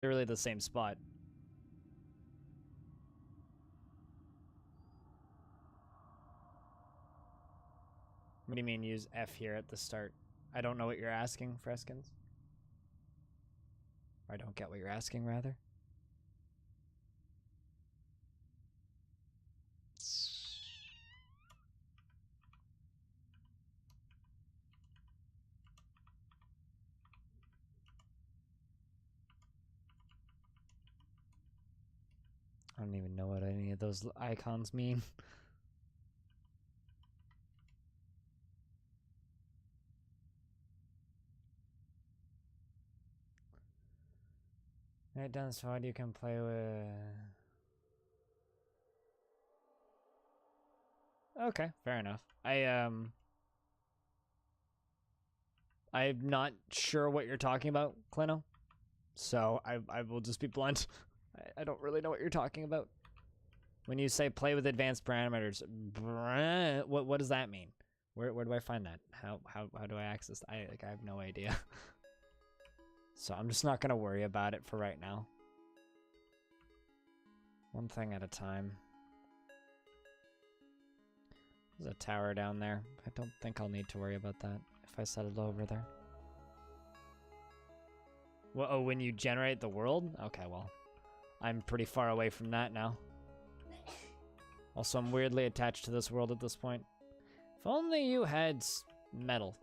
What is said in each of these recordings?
Literally the same spot. What do you mean use F here at the start? I don't know what you're asking, Freskins. Or I don't get what you're asking, rather. I don't even know what any of those icons mean. Right down so you can play with... Okay, fair enough. I'm not sure what you're talking about, Clino. So I will just be blunt. I don't really know what you're talking about. When you say play with advanced parameters, what does that mean? Where do I find that? How do I access that? I have no idea. So I'm just not gonna worry about it for right now. One thing at a time. There's a tower down there. I don't think I'll need to worry about that if I set it over there. Well, oh, when you generate the world? Okay, well, I'm pretty far away from that now. Also, I'm weirdly attached to this world at this point. If only you had metal.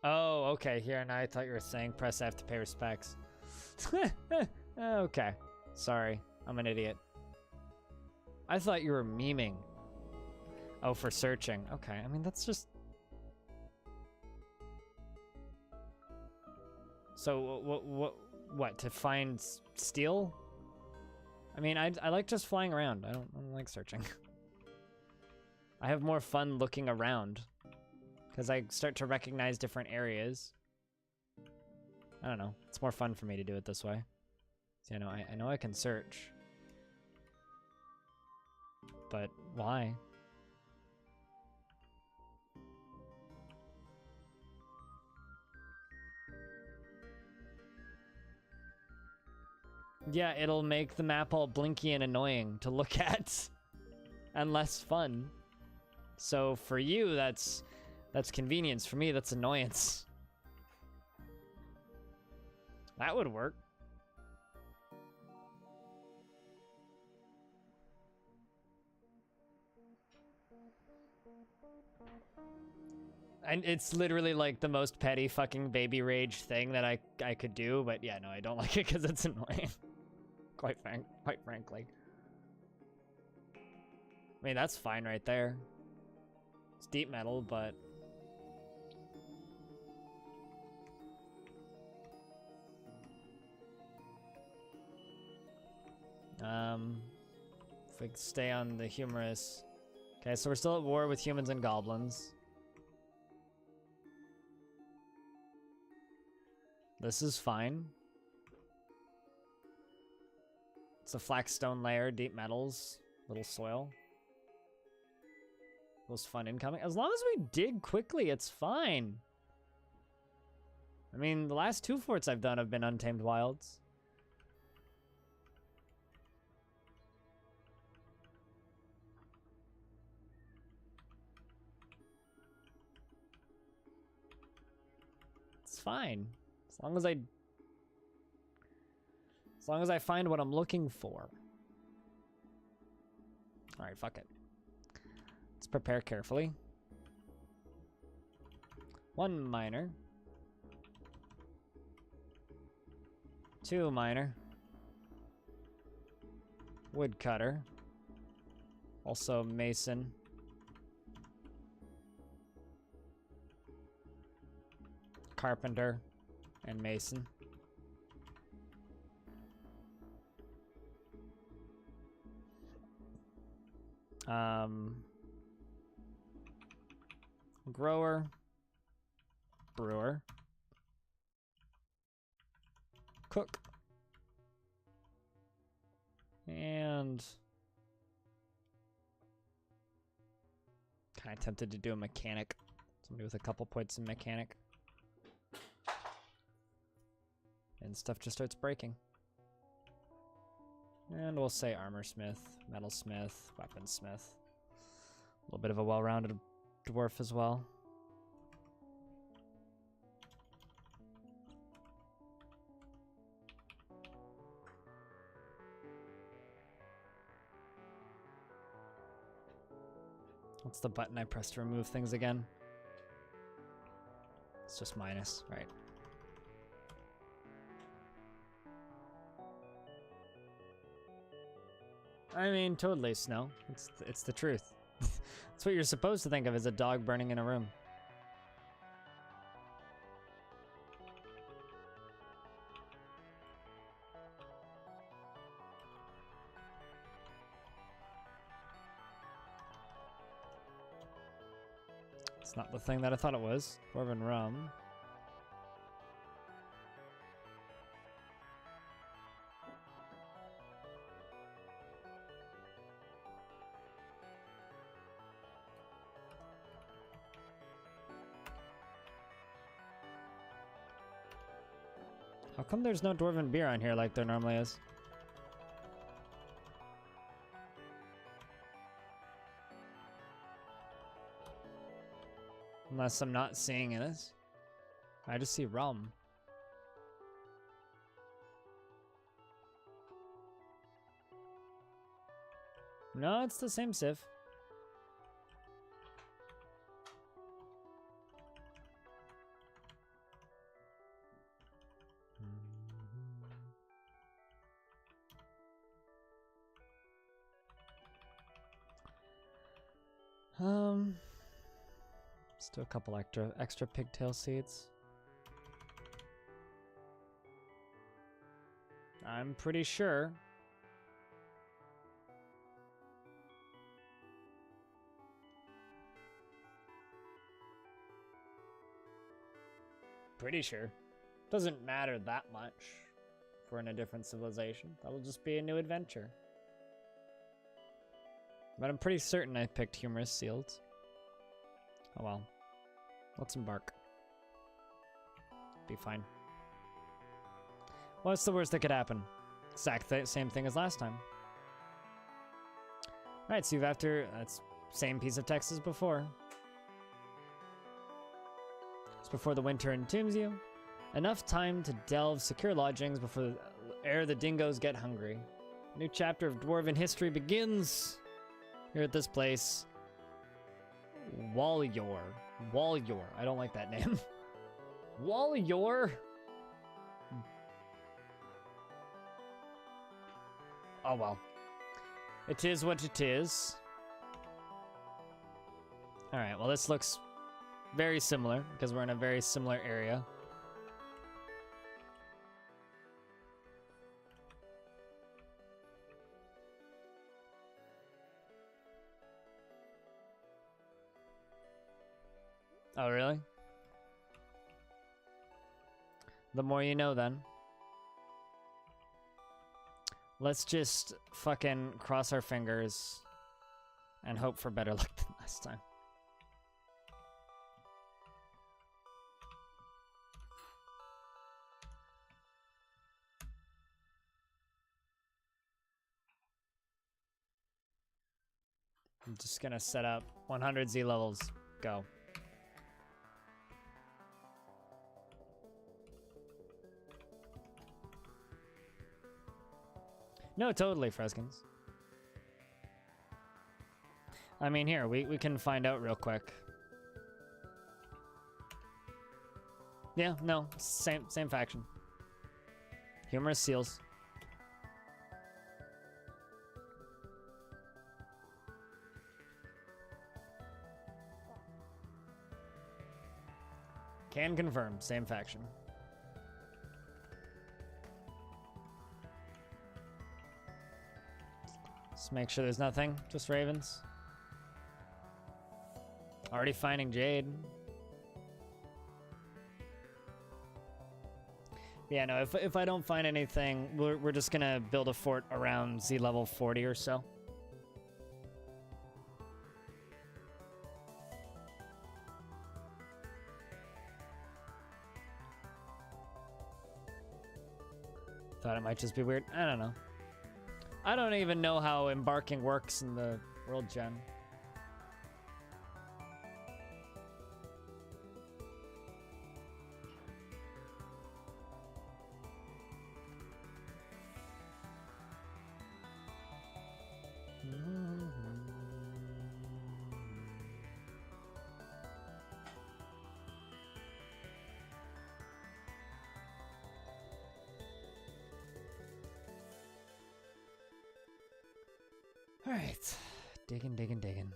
Oh, okay, here, now I thought you were saying press F to pay respects. Okay, sorry, I'm an idiot. I thought you were memeing. Oh, for searching. Okay, I mean, that's just... So, what, to find steel? I mean, I like just flying around. I don't like searching. I have more fun looking around. Because I start to recognize different areas. I don't know. It's more fun for me to do it this way. So, you know, I know I can search. But why? Yeah, it'll make the map all blinky and annoying to look at. And less fun. So for you, that's convenience. For me, that's annoyance. That would work. And it's literally like the most petty fucking baby rage thing that I could do, but yeah, no, I don't like it because it's annoying. Quite frankly. I mean, that's fine right there. It's deep metal, but... if we stay on the humorous... Okay, so we're still at war with humans and goblins. This is fine. It's a flagstone layer, deep metals, little soil. Most fun incoming. As long as we dig quickly, it's fine. I mean, the last 2 forts I've done have been Untamed Wilds. It's fine. As long as I find what I'm looking for. Alright, fuck it. Let's prepare carefully. 1 miner. 2 miner. Woodcutter. Also mason. Carpenter and mason. Grower, brewer, cook, Kind of tempted to do a mechanic. Somebody with a couple points in mechanic. And stuff just starts breaking. And we'll say armor smith, metal smith, weapon smith. A little bit of a well-rounded dwarf as well. What's the button I press to remove things again? It's just minus, right? I mean, totally, Snow. It's the truth. That's what you're supposed to think of as a dog burning in a room. It's not the thing that I thought it was. Dwarven rum. How come there's no dwarven beer on here like there normally is? Unless I'm not seeing this. I just see rum. No, it's the same sieve. Let's do a couple extra pigtail seeds. I'm pretty sure. Pretty sure. Doesn't matter that much if we're in a different civilization. That'll just be a new adventure. But I'm pretty certain I picked humorous seals. Oh well. Let's embark. Be fine. What's the worst that could happen? Exact same thing as last time. Alright, so you've after... That's same piece of text as before. It's before the winter entombs you. Enough time to delve secure lodgings before ere the dingoes get hungry. A new chapter of dwarven history begins here at this place. Wallyore. Wallyore. I don't like that name. Wallyore? Oh well. It is what it is. Alright, well this looks very similar because we're in a very similar area. Oh, really? The more you know, then. Let's just fucking cross our fingers and hope for better luck than last time. I'm just gonna set up 100 Z levels. Go. No, totally, Freskins. I mean, here, we can find out real quick. Yeah, no, same faction. Humorous seals. Can confirm, same faction. Just make sure there's nothing, just ravens. Already finding Jade. Yeah, no, if I don't find anything, we're just gonna build a fort around Z level 40 or so. Thought it might just be weird. I don't know. I don't even know how embarking works in the world gen. Alright. Digging.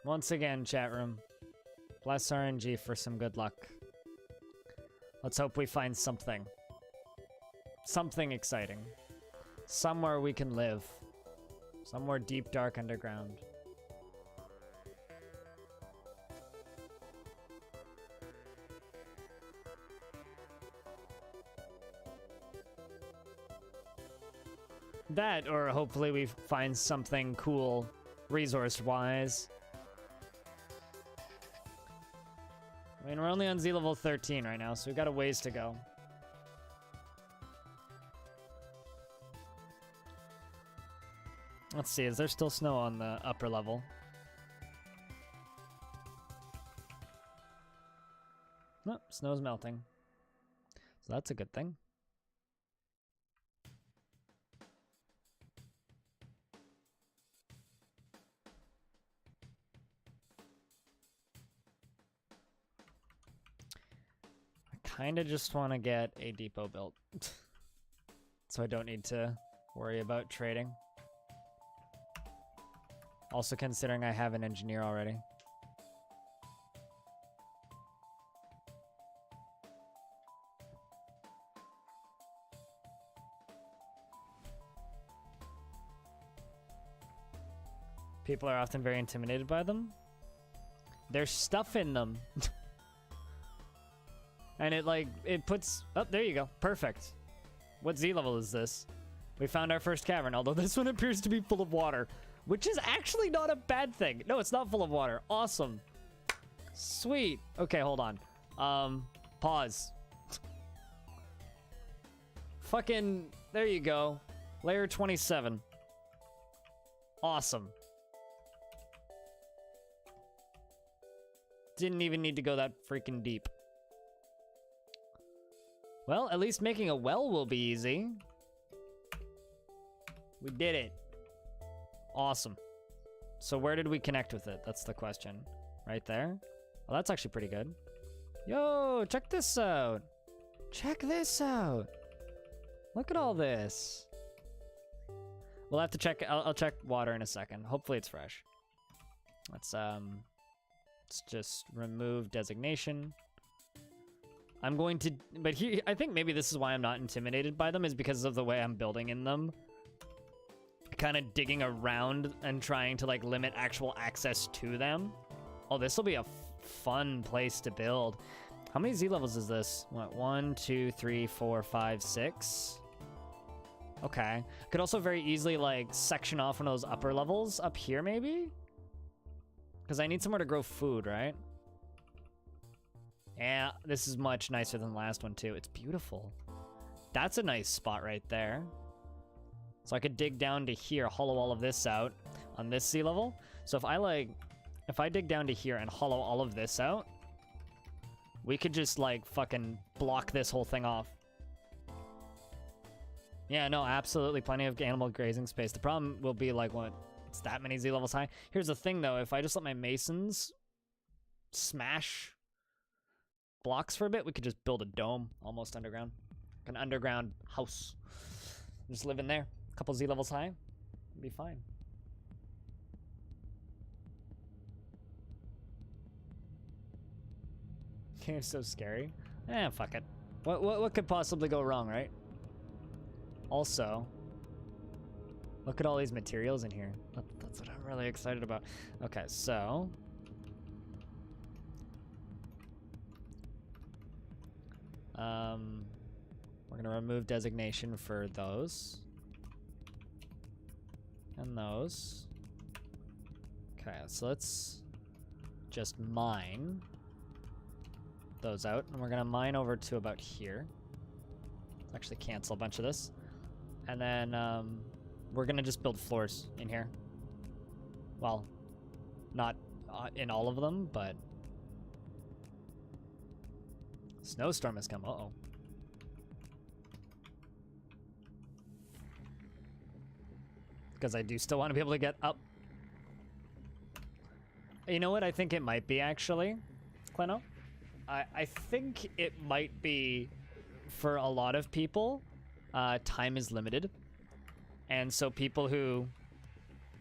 Once again, chat room. Bless RNG for some good luck. Let's hope we find something. Something exciting. Somewhere we can live. Somewhere deep, dark, underground. That, or hopefully we find something cool resource-wise. I mean, we're only on Z level 13 right now, so we've got a ways to go. Let's see, is there still snow on the upper level? Nope, snow's melting. So that's a good thing. Kind of just want to get a depot built. So I don't need to worry about trading. Also considering I have an engineer already. People are often very intimidated by them. There's stuff in them. And it puts... Oh, there you go. Perfect. What Z level is this? We found our first cavern, although this one appears to be full of water. Which is actually not a bad thing. No, it's not full of water. Awesome. Sweet. Okay, hold on. Pause. Fucking... There you go. Layer 27. Awesome. Didn't even need to go that freaking deep. Well, at least making a well will be easy. We did it. Awesome. So where did we connect with it? That's the question. Right there? Oh, that's actually pretty good. Yo, check this out. Check this out. Look at all this. We'll have to check. I'll check water in a second. Hopefully it's fresh. Let's just remove designation. I'm going to, but here, I think maybe this is why I'm not intimidated by them, is because of the way I'm building in them. Kind of digging around and trying to like limit actual access to them. Oh, this will be a fun place to build. How many Z levels is this? What, 1, 2, 3, 4, 5, 6? Okay. Could also very easily like section off one of those upper levels up here maybe? Because I need somewhere to grow food, right? Yeah, this is much nicer than the last one too. It's beautiful. That's a nice spot right there. So I could dig down to here, hollow all of this out on this sea level. So if I dig down to here and hollow all of this out, we could just like fucking block this whole thing off. Yeah, no, absolutely plenty of animal grazing space. The problem will be like, what, it's that many Z levels high? Here's the thing though, if I just let my masons smash blocks for a bit, we could just build a dome almost underground. An underground house. Just live in there. A couple Z levels high. It'd be fine. Game's so scary. Eh, fuck it. What could possibly go wrong, right? Also, look at all these materials in here. That's what I'm really excited about. Okay, so we're gonna remove designation for those. And those. Okay, so let's just mine those out. And we're gonna mine over to about here. Actually cancel a bunch of this. And then we're gonna just build floors in here. Well, not in all of them, but... Snowstorm has come, uh-oh. Because I do still want to be able to get up. You know what I think it might be, actually, Kleno? I think it might be, for a lot of people, time is limited. And so people who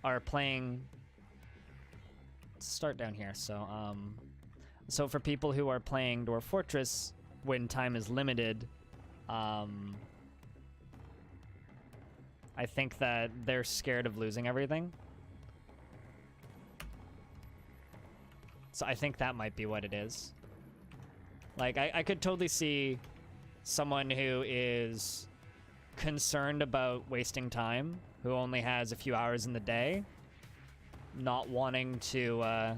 are playing... Let's start down here. So for people who are playing Dwarf Fortress, when time is limited, I think that they're scared of losing everything. So I think that might be what it is. Like, I could totally see someone who is concerned about wasting time, who only has a few hours in the day, not wanting to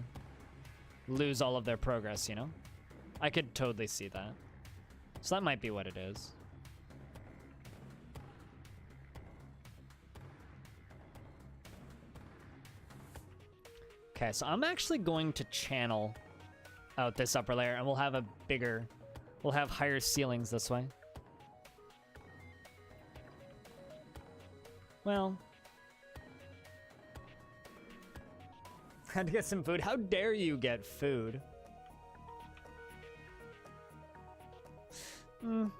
lose all of their progress, you know? I could totally see that. So that might be what it is. Okay, so I'm actually going to channel out this upper layer, and we'll have we'll have higher ceilings this way. Well, had to get some food. How dare you get food?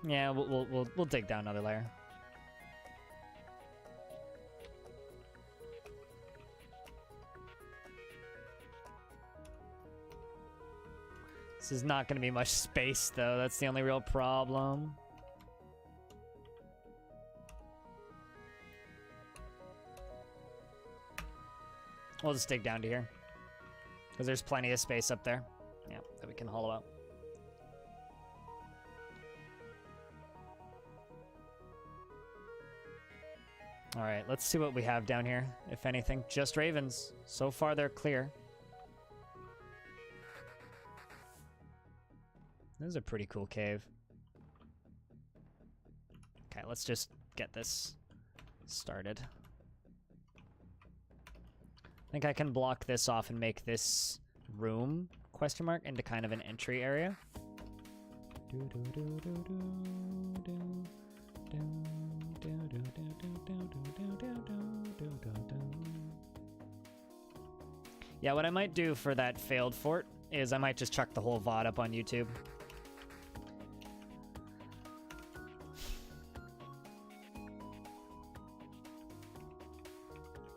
Yeah, we'll dig down another layer. This is not going to be much space, though. That's the only real problem. We'll just dig down to here, because there's plenty of space up there. Yeah, that we can hollow out. All right, let's see what we have down here, if anything. Just ravens. So far, they're clear. This is a pretty cool cave. Okay, let's just get this started. I think I can block this off and make this room, question mark, into kind of an entry area. Yeah, what I might do for that failed fort is I might just chuck the whole VOD up on YouTube.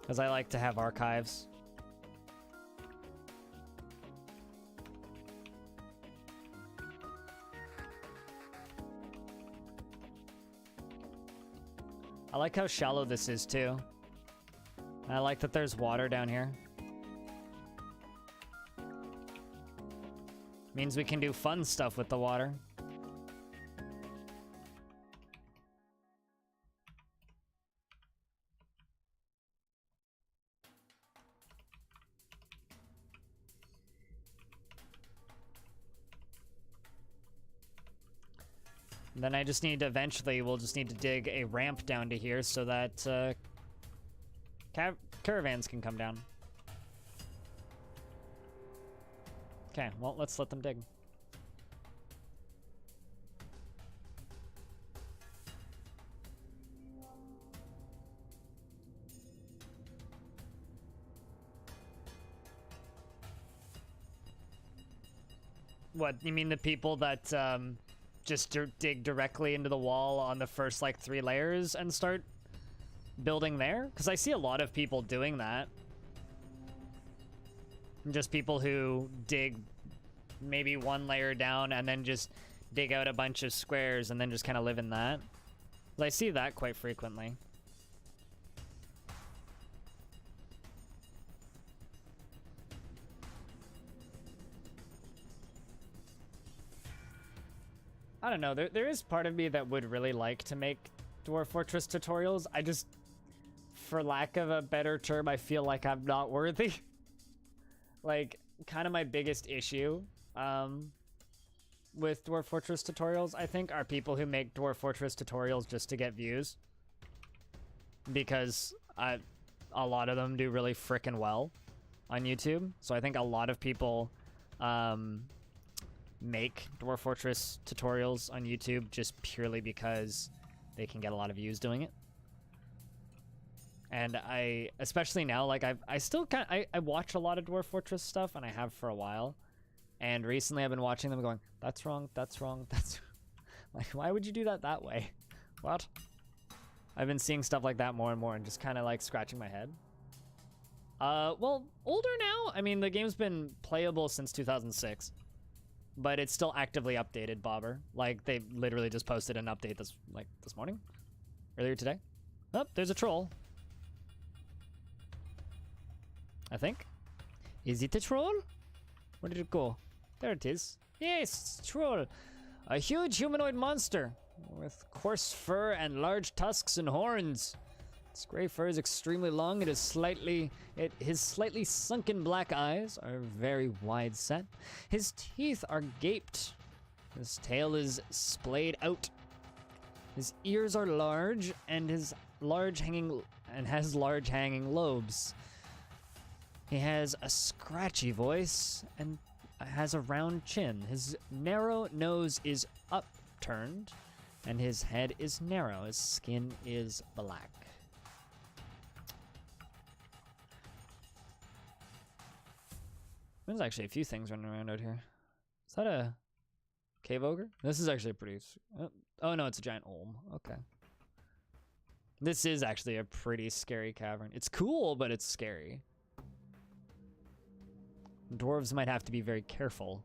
Because I like to have archives. I like how shallow this is too. I like that there's water down here. Means we can do fun stuff with the water. And then I just need to, eventually, we'll just need to dig a ramp down to here so that caravans can come down. Okay, well, let's let them dig. What, you mean the people that just dig directly into the wall on the first, like, 3 layers and start building there? Because I see a lot of people doing that. Just people who dig maybe 1 layer down and then just dig out a bunch of squares and then just kind of live in that. I see that quite frequently. I don't know, there is part of me that would really like to make Dwarf Fortress tutorials. I just, for lack of a better term, I feel like I'm not worthy. Like, kind of my biggest issue with Dwarf Fortress tutorials, I think, are people who make Dwarf Fortress tutorials just to get views. Because a lot of them do really frickin' well on YouTube. So I think a lot of people make Dwarf Fortress tutorials on YouTube just purely because they can get a lot of views doing it. And I, especially now, like I still I watch a lot of Dwarf Fortress stuff, and I have for a while. And recently I've been watching them going, that's wrong, that's wrong, that's like, why would you do that way? What? I've been seeing stuff like that more and more and just kind of like scratching my head. Well, older now. I mean, the game's been playable since 2006, but it's still actively updated, Bobber. Like, they literally just posted an update this morning? Earlier today? Oh, there's a troll. I think. Is it a troll? Where did it go? There it is. Yes, troll. A huge humanoid monster with coarse fur and large tusks and horns. Its gray fur is extremely long. His slightly sunken black eyes are very wide set. His teeth are gaped. His tail is splayed out. His ears are large and has large hanging lobes. He has a scratchy voice and has a round chin. His narrow nose is upturned, and his head is narrow. His skin is black. There's actually a few things running around out here. Is that a cave ogre? This is actually pretty... Oh no, it's a giant olm. Okay. This is actually a pretty scary cavern. It's cool, but it's scary. Dwarves might have to be very careful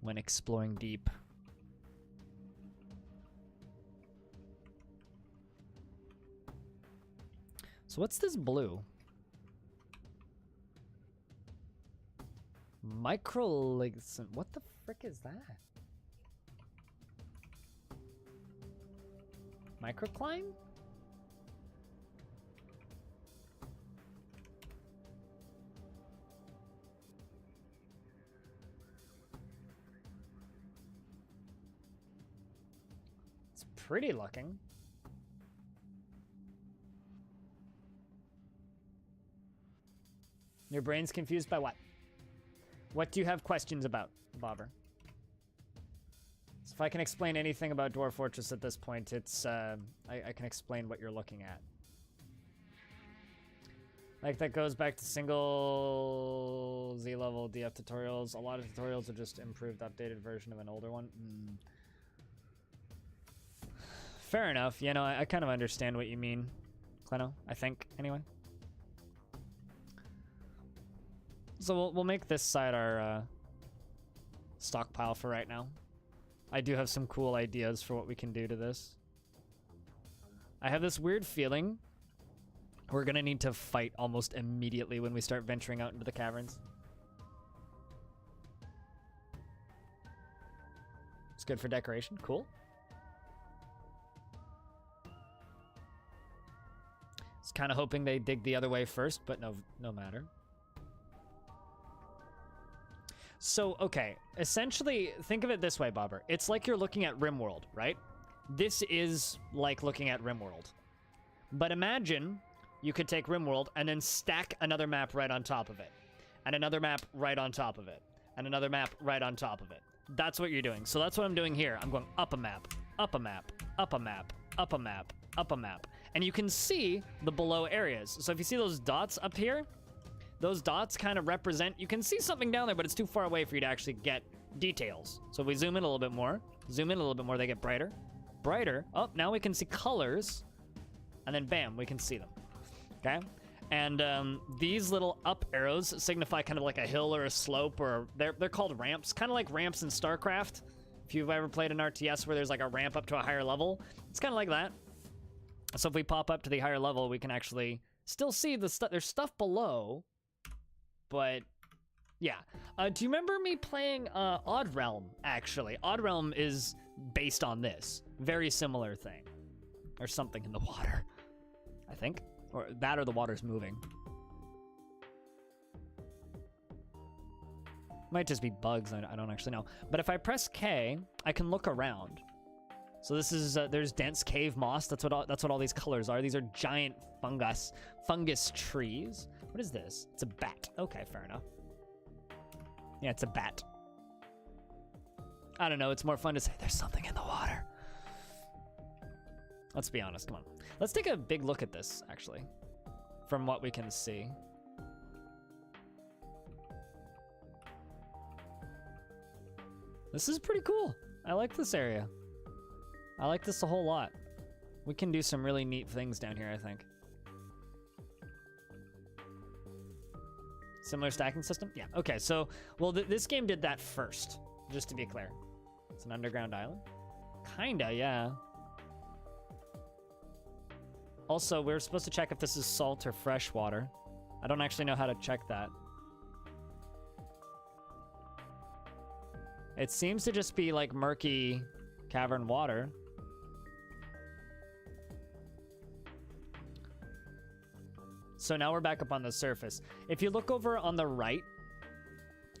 when exploring deep. So what's this blue? Microligson. What the frick is that? Microclimb? It's pretty looking. Your brain's confused by what? What do you have questions about, Bobber? So if I can explain anything about Dwarf Fortress at this point, it's, I can explain what you're looking at. Like, that goes back to single Z-level DF tutorials. A lot of tutorials are just improved, updated version of an older one. Fair enough. You know, I kind of understand what you mean, Kleno, I think, anyway. So we'll make this side our stockpile for right now. I do have some cool ideas for what we can do to this. I have this weird feeling we're gonna need to fight almost immediately when we start venturing out into the caverns. It's good for decoration. Cool. I was kind of hoping they dig the other way first, but no matter. So, okay, essentially, think of it this way, Bobber. It's like you're looking at RimWorld, right? This is like looking at RimWorld. But imagine you could take RimWorld and then stack another map right on top of it. And another map right on top of it. And another map right on top of it. That's what you're doing. So that's what I'm doing here. I'm going up a map, up a map, up a map, up a map, up a map. And you can see the below areas. So if you see those dots up here, those dots kind of represent, you can see something down there, but it's too far away for you to actually get details. So if we zoom in a little bit more, they get brighter. Brighter. Oh, now we can see colors. And then bam, we can see them. Okay? And these little up arrows signify kind of like a hill or a slope, or they're called ramps, kind of like ramps in StarCraft. If you've ever played an RTS where there's like a ramp up to a higher level, it's kind of like that. So if we pop up to the higher level, we can actually still see the stuff. There's stuff below. But, yeah. Do you remember me playing Odd Realm, actually? Odd Realm is based on this. Very similar thing. There's something in the water, I think. Or that or the water's moving. Might just be bugs, I don't actually know. But if I press K, I can look around. So this is, there's dense cave moss. That's what all these colors are. These are giant fungus trees. What is this? It's a bat. Okay, fair enough. Yeah, it's a bat. I don't know, it's more fun to say there's something in the water. Let's be honest, come on. Let's take a big look at this, actually, from what we can see. This is pretty cool. I like this area. I like this a whole lot. We can do some really neat things down here, I think. Similar stacking system? Yeah, okay, so, well, this game did that first, just to be clear. It's an underground island? Kinda, yeah. Also, we're supposed to check if this is salt or fresh water. I don't actually know how to check that. It seems to just be like murky cavern water. So now we're back up on the surface. If you look over on the right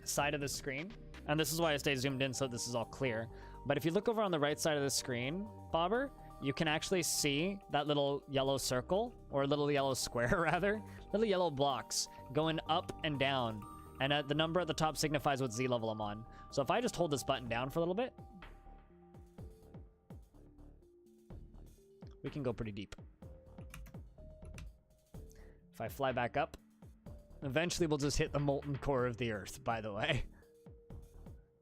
side of the screen, and this is why I stay zoomed in so this is all clear, but if you look over on the right side of the screen, Bobber, you can actually see that little yellow circle, or little yellow square rather, little yellow blocks going up and down. And the number at the top signifies what Z level I'm on. So if I just hold this button down for a little bit, we can go pretty deep. If I fly back up, eventually we'll just hit the molten core of the earth, by the way.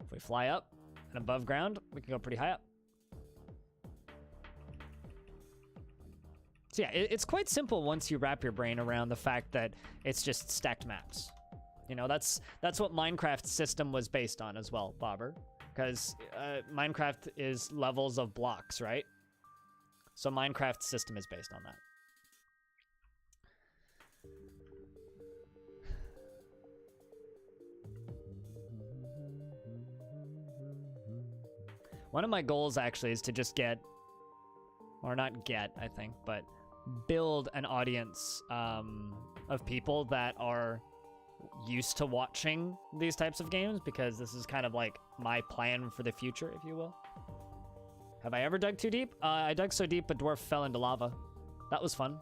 If we fly up and above ground, we can go pretty high up. So yeah, it's quite simple once you wrap your brain around the fact that it's just stacked maps. You know, that's what Minecraft's system was based on as well, Bobber. Because Minecraft is levels of blocks, right? So Minecraft's system is based on that. One of my goals actually is to just get, or not get, I think, but build an audience of people that are used to watching these types of games, because this is kind of like my plan for the future, if you will. Have I ever dug too deep? I dug so deep a dwarf fell into lava. That was fun.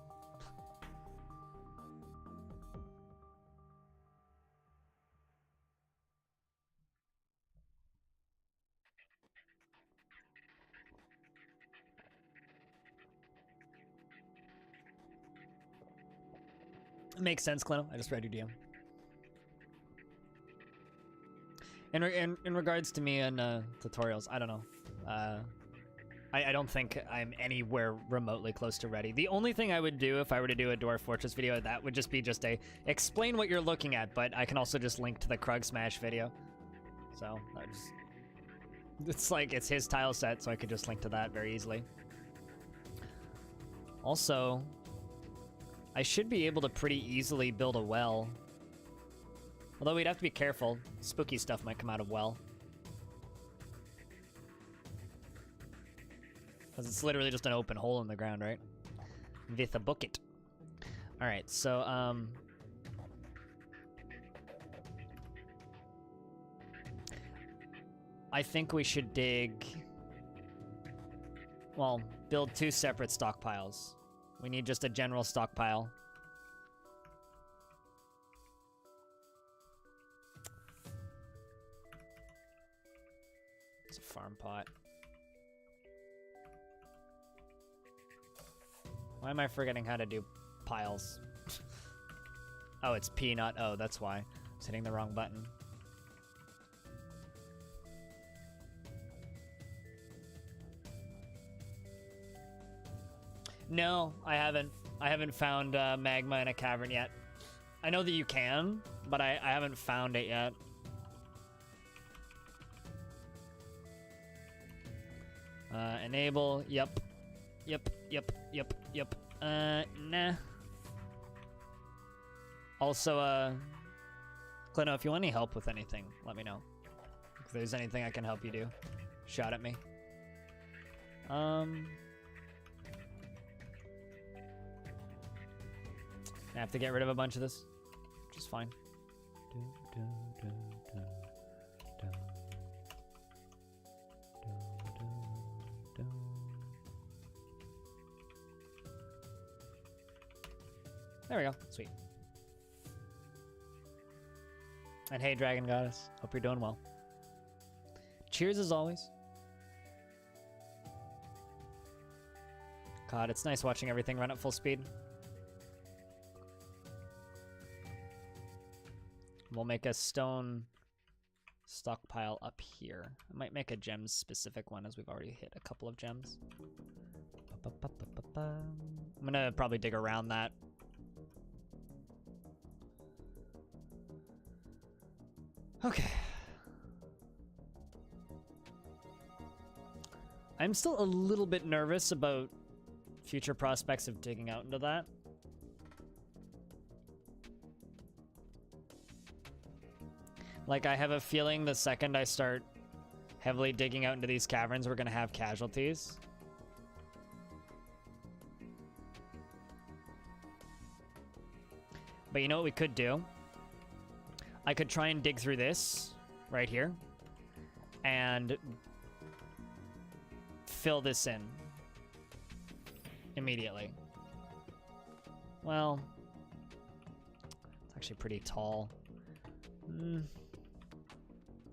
Makes sense, Clino. I just read your DM. In regards to me and tutorials, I don't know. I don't think I'm anywhere remotely close to ready. The only thing I would do if I were to do a Dwarf Fortress video, that would just be just a explain what you're looking at, but I can also just link to the Krug Smash video. So, it's like, it's his tile set, so I could just link to that very easily. Also, I should be able to pretty easily build a well. Although we'd have to be careful. Spooky stuff might come out of well. Because it's literally just an open hole in the ground, right? With a bucket. Alright, so, I think we should dig... Well, build 2 separate stockpiles. We need just a general stockpile. It's a farm pot. Why am I forgetting how to do piles? Oh, it's P, not O, that's why. I was hitting the wrong button. No, I haven't. I haven't found magma in a cavern yet. I know that you can, but I haven't found it yet. Enable, yep. Nah. Also, Clino, if you want any help with anything, let me know. If there's anything I can help you do, shout at me. I have to get rid of a bunch of this, which is fine. There we go. Sweet. And hey, Dragon Goddess. Hope you're doing well. Cheers as always. God, it's nice watching everything run at full speed. We'll make a stone stockpile up here. I might make a gems specific one as we've already hit a couple of gems. I'm gonna probably dig around that. Okay. I'm still a little bit nervous about future prospects of digging out into that. Like, I have a feeling the second I start heavily digging out into these caverns, we're gonna have casualties. But you know what we could do? I could try and dig through this right here and fill this in immediately. Well, it's actually pretty tall.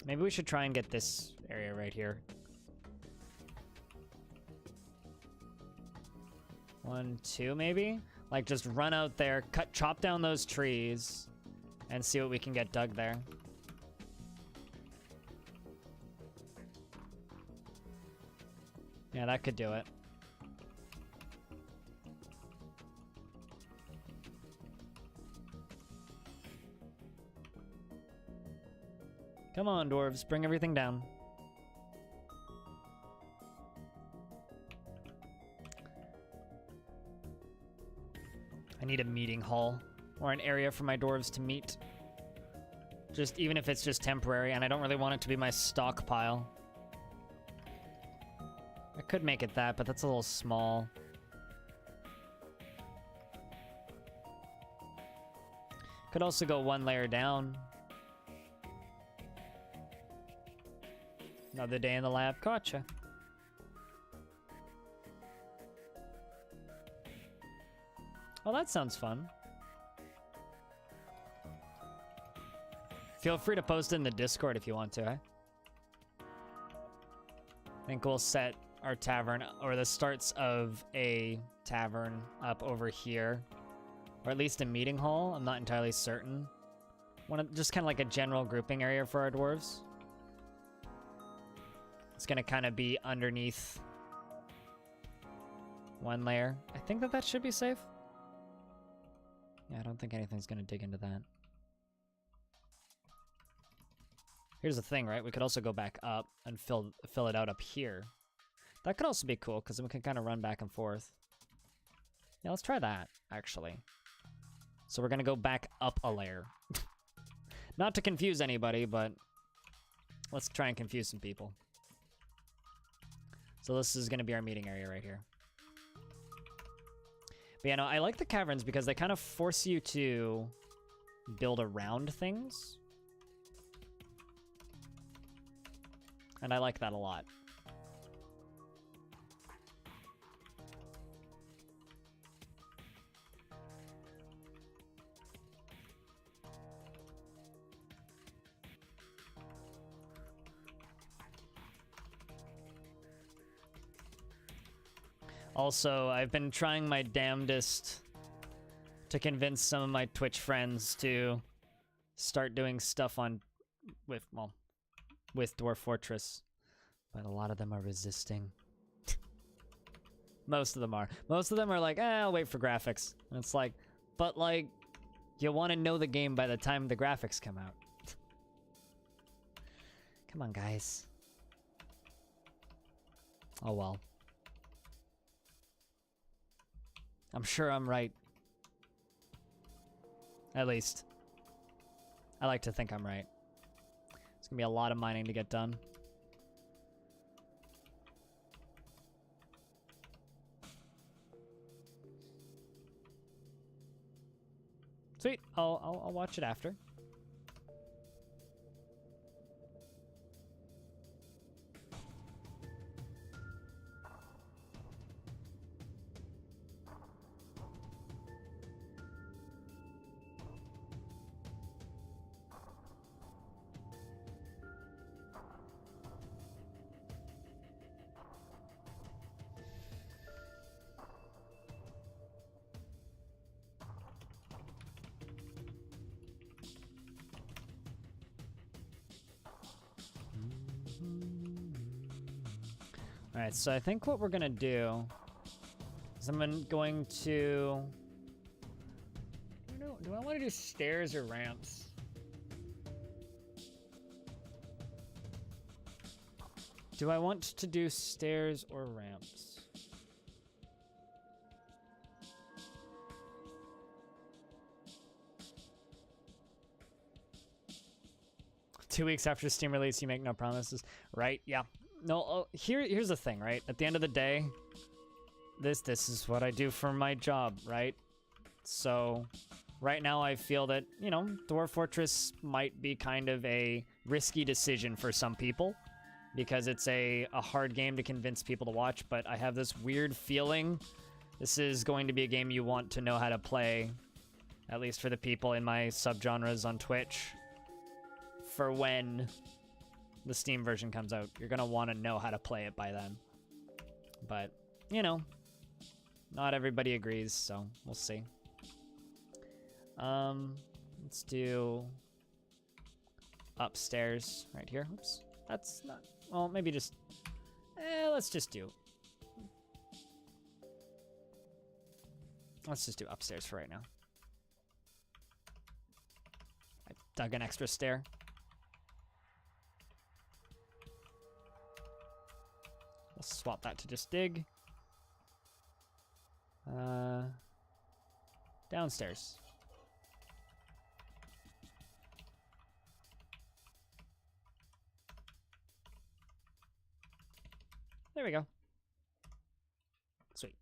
Maybe we should try and get this area right here. 1, 2, maybe? Like, just run out there, chop down those trees, and see what we can get dug there. Yeah, that could do it. Come on, dwarves, bring everything down. I need a meeting hall or an area for my dwarves to meet. Just even if it's just temporary, and I don't really want it to be my stockpile. I could make it that, but that's a little small. Could also go 1 layer down. Another day in the lab. Gotcha. Oh, that sounds fun. Feel free to post in the Discord if you want to, eh? I think we'll set our tavern, or the starts of a tavern, up over here. Or at least a meeting hall. I'm not entirely certain. Just kind of like a general grouping area for our dwarves. It's gonna kind of be underneath 1 layer. I think that should be safe. Yeah, I don't think anything's gonna dig into that. Here's the thing, right? We could also go back up and fill it out up here. That could also be cool, because then we can kind of run back and forth. Yeah, let's try that, actually. So we're gonna go back up a layer. Not to confuse anybody, but let's try and confuse some people. So this is gonna be our meeting area right here. But yeah, no, I like the caverns because they kind of force you to build around things. And I like that a lot. Also, I've been trying my damnedest to convince some of my Twitch friends to start doing stuff with Dwarf Fortress, but a lot of them are resisting. Most of them are. Most of them are like, I'll wait for graphics. And it's like, but like, you want to know the game by the time the graphics come out. Come on, guys. Oh well. I'm sure I'm right. At least. I like to think I'm right. It's gonna be a lot of mining to get done. Sweet. I'll watch it after. Alright, so I think what we're gonna do is I'm going to... Do I want to do stairs or ramps? Do I want to do stairs or ramps? Two weeks after Steam release, you make no promises. Right, yeah. No, here's the thing, right? At the end of the day, this is what I do for my job, right? So, right now I feel that, you know, Dwarf Fortress might be kind of a risky decision for some people, because it's a hard game to convince people to watch, but I have this weird feeling this is going to be a game you want to know how to play, at least for the people in my subgenres on Twitch, for when the Steam version comes out. You're going to want to know how to play it by then. But, you know, not everybody agrees, so we'll see. Let's do upstairs right here. Oops. That's not, well, maybe just, let's just do upstairs for right now. I dug an extra stair. We'll swap that to just dig. Downstairs. There we go. Sweet.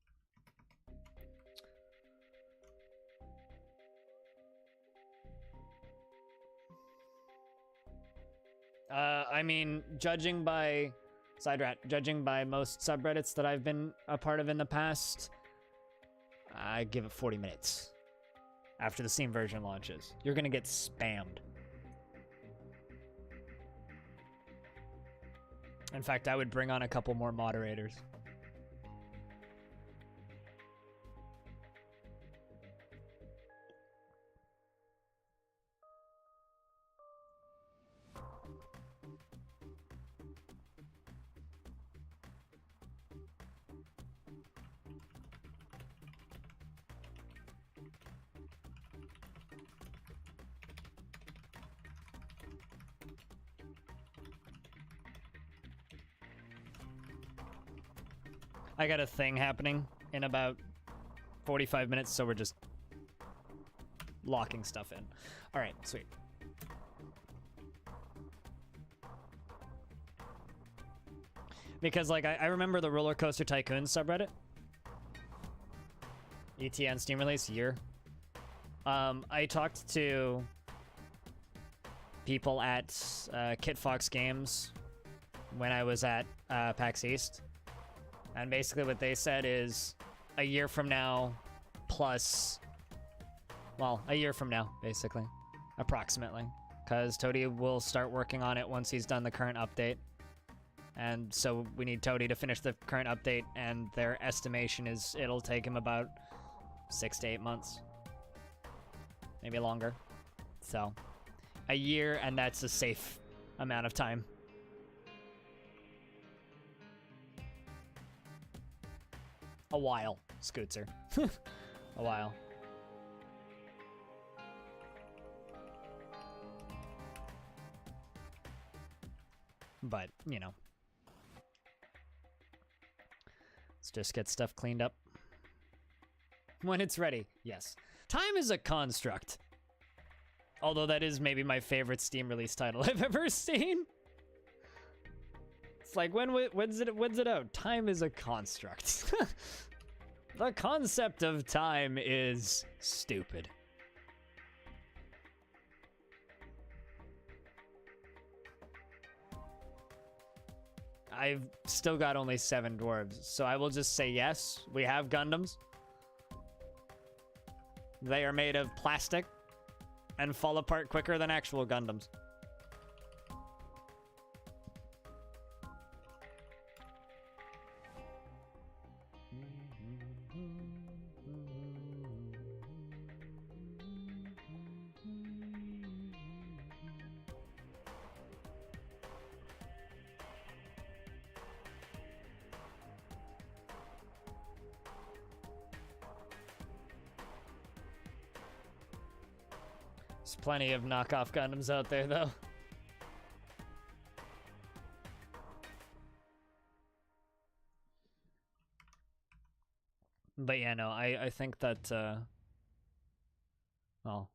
I mean, judging by most subreddits that I've been a part of in the past, I give it 40 minutes after the Steam version launches. You're gonna get spammed. In fact, I would bring on a couple more moderators. I got a thing happening in about 45 minutes, so we're just locking stuff in. All right, sweet. Because, like, I remember the Roller Coaster Tycoon subreddit. ETN Steam release year. I talked to people at Kit Fox Games when I was at PAX East. And basically what they said is a year from now plus, well, a year from now, basically, approximately. Because Toady will start working on it once he's done the current update. And so we need Toady to finish the current update, and their estimation is it'll take him about 6 to 8 months. Maybe longer. So, a year, and that's a safe amount of time. A while, Scootser. A while. But, you know. Let's just get stuff cleaned up. When it's ready, yes. Time is a construct. Although that is maybe my favorite Steam release title I've ever seen. It's like, when's it out? Time is a construct. The concept of time is stupid. I've still got only 7 dwarves, so I will just say yes, we have Gundams. They are made of plastic and fall apart quicker than actual Gundams. There's plenty of knockoff Gundams out there, though. But yeah, no, I think that, well,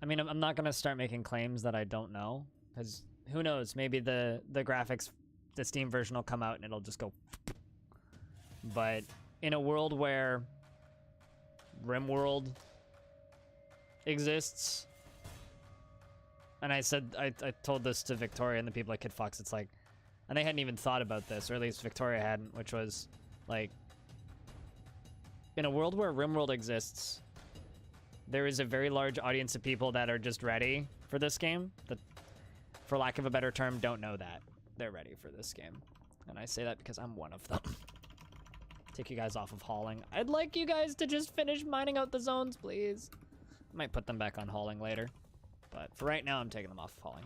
I mean, I'm not gonna start making claims that I don't know, because who knows, maybe the graphics, the Steam version will come out and it'll just go. But in a world where RimWorld exists, and I told this to Victoria and the people at Kid Fox, it's like, and they hadn't even thought about this, or at least Victoria hadn't, which was like, in a world where RimWorld exists, there is a very large audience of people that are just ready for this game, that, for lack of a better term, don't know that they're ready for this game. And I say that because I'm one of them. Take you guys off of hauling. I'd like you guys to just finish mining out the zones, please. I might put them back on hauling later, but for right now, I'm taking them off of hauling.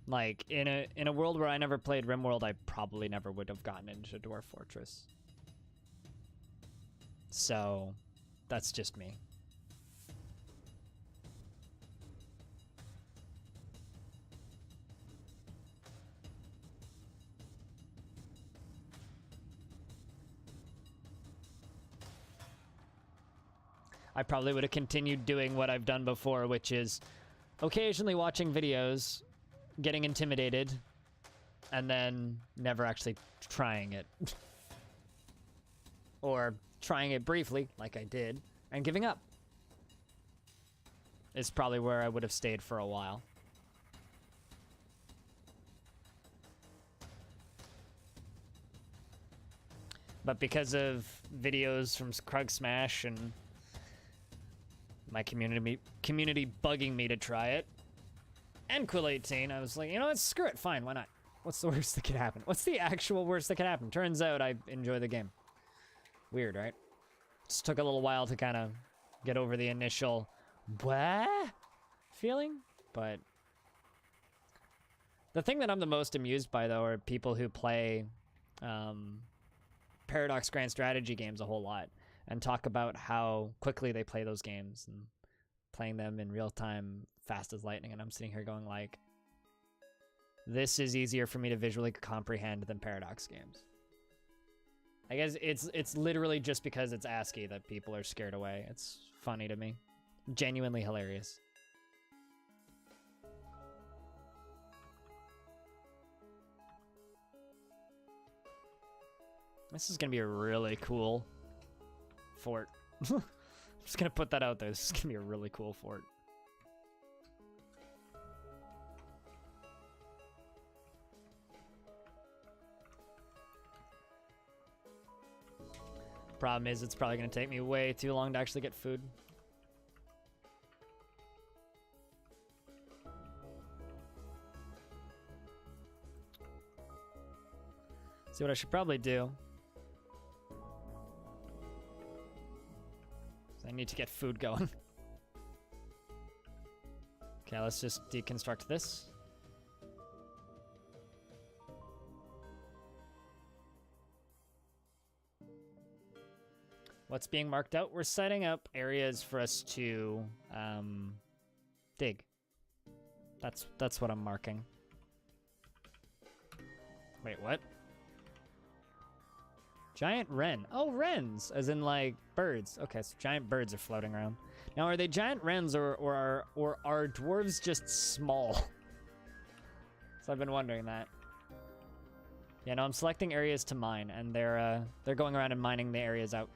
Like, in a world where I never played RimWorld, I probably never would have gotten into Dwarf Fortress. So, that's just me. I probably would have continued doing what I've done before, which is occasionally watching videos, getting intimidated, and then never actually trying it. Or trying it briefly, like I did, and giving up. Is probably where I would have stayed for a while. But because of videos from Krug Smash and my community bugging me to try it, and Quill 18, I was like, you know what, screw it, fine, why not? What's the worst that could happen? What's the actual worst that could happen? Turns out I enjoy the game. Weird, right? Just took a little while to kind of get over the initial what feeling, but the thing that I'm the most amused by, though, are people who play Paradox Grand Strategy games a whole lot and talk about how quickly they play those games and playing them in real time, fast as lightning, and I'm sitting here going like, this is easier for me to visually comprehend than Paradox games. I guess it's literally just because it's ASCII that people are scared away. It's funny to me. Genuinely hilarious. This is gonna be a really cool fort. I'm just gonna put that out there. This is gonna be a really cool fort. Problem is, it's probably gonna take me way too long to actually get food. See what I should probably do. I need to get food going. Okay, let's just deconstruct this. What's being marked out? We're setting up areas for us to dig. That's what I'm marking. Wait, what? Giant wren. Oh, wrens, as in like birds. Okay, so giant birds are floating around. Now, are they giant wrens or are dwarves just small? So I've been wondering that. Yeah, no, I'm selecting areas to mine, and they're going around and mining the areas out.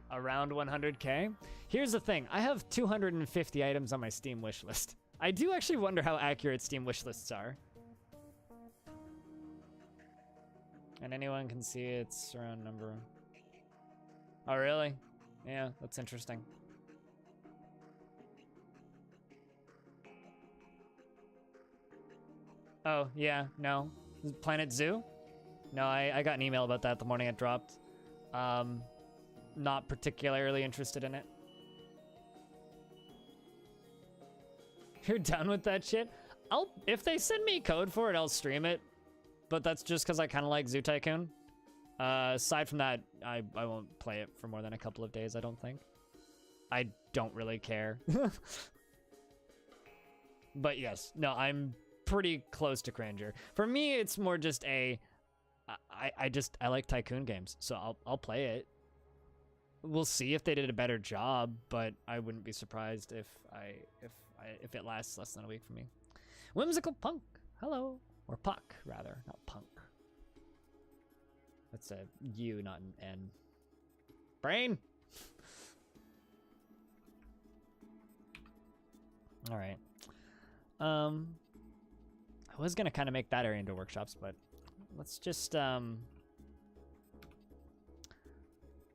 Around 100K? Here's the thing, I have 250 items on my Steam wishlist. I do actually wonder how accurate Steam wishlists are. And anyone can see its round number. Oh, really? Yeah, that's interesting. Oh, yeah, no. Planet Zoo? No, I got an email about that the morning it dropped. not particularly interested in it. You're done with that shit? If they send me code for it, I'll stream it. But that's just because I kind of like Zoo Tycoon. Aside from that, I won't play it for more than a couple of days, I don't think. I don't really care. But yes, no, I'm pretty close to Cringer. For me, it's more just I like Tycoon games, so I'll play it. We'll see if they did a better job, but I wouldn't be surprised if it lasts less than a week for me. Whimsical Punk, hello. Or Puck, rather, not Punk. That's a U, not an N. Brain! Alright. I was gonna kind of make that area into workshops, but let's just,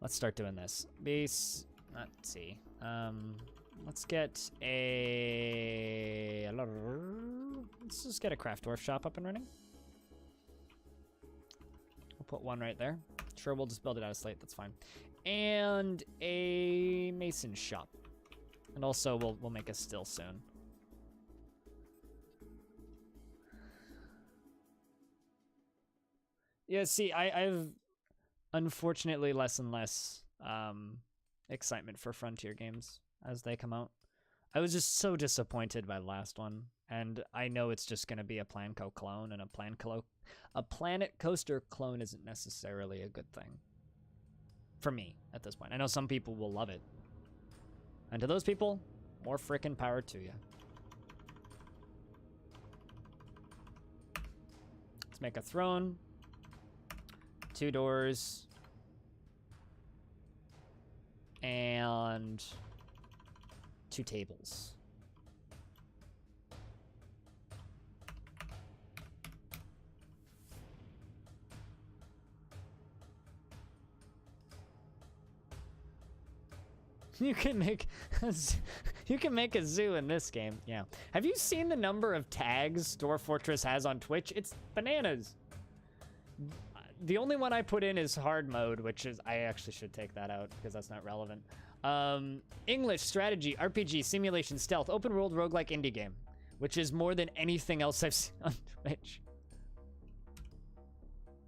let's start doing this. Base, let's see. Let's get let's just get a craft dwarf shop up and running. We'll put one right there. Sure, we'll just build it out of slate, that's fine. And a mason shop. And also we'll make a still soon. Yeah, see, I've unfortunately less and less excitement for Frontier games as they come out. I was just so disappointed by the last one, and I know it's just going to be a Planco clone, and a Planet Coaster clone isn't necessarily a good thing for me at this point. I know some people will love it, and to those people, more frickin' power to you. Let's make a throne, 2 doors, and 2 tables. You can make a zoo in this game. Yeah. Have you seen the number of tags Dwarf Fortress has on Twitch? It's bananas. The only one I put in is hard mode, which is, I actually should take that out because that's not relevant. English, strategy, RPG, simulation, stealth, open world, roguelike indie game, which is more than anything else I've seen on Twitch.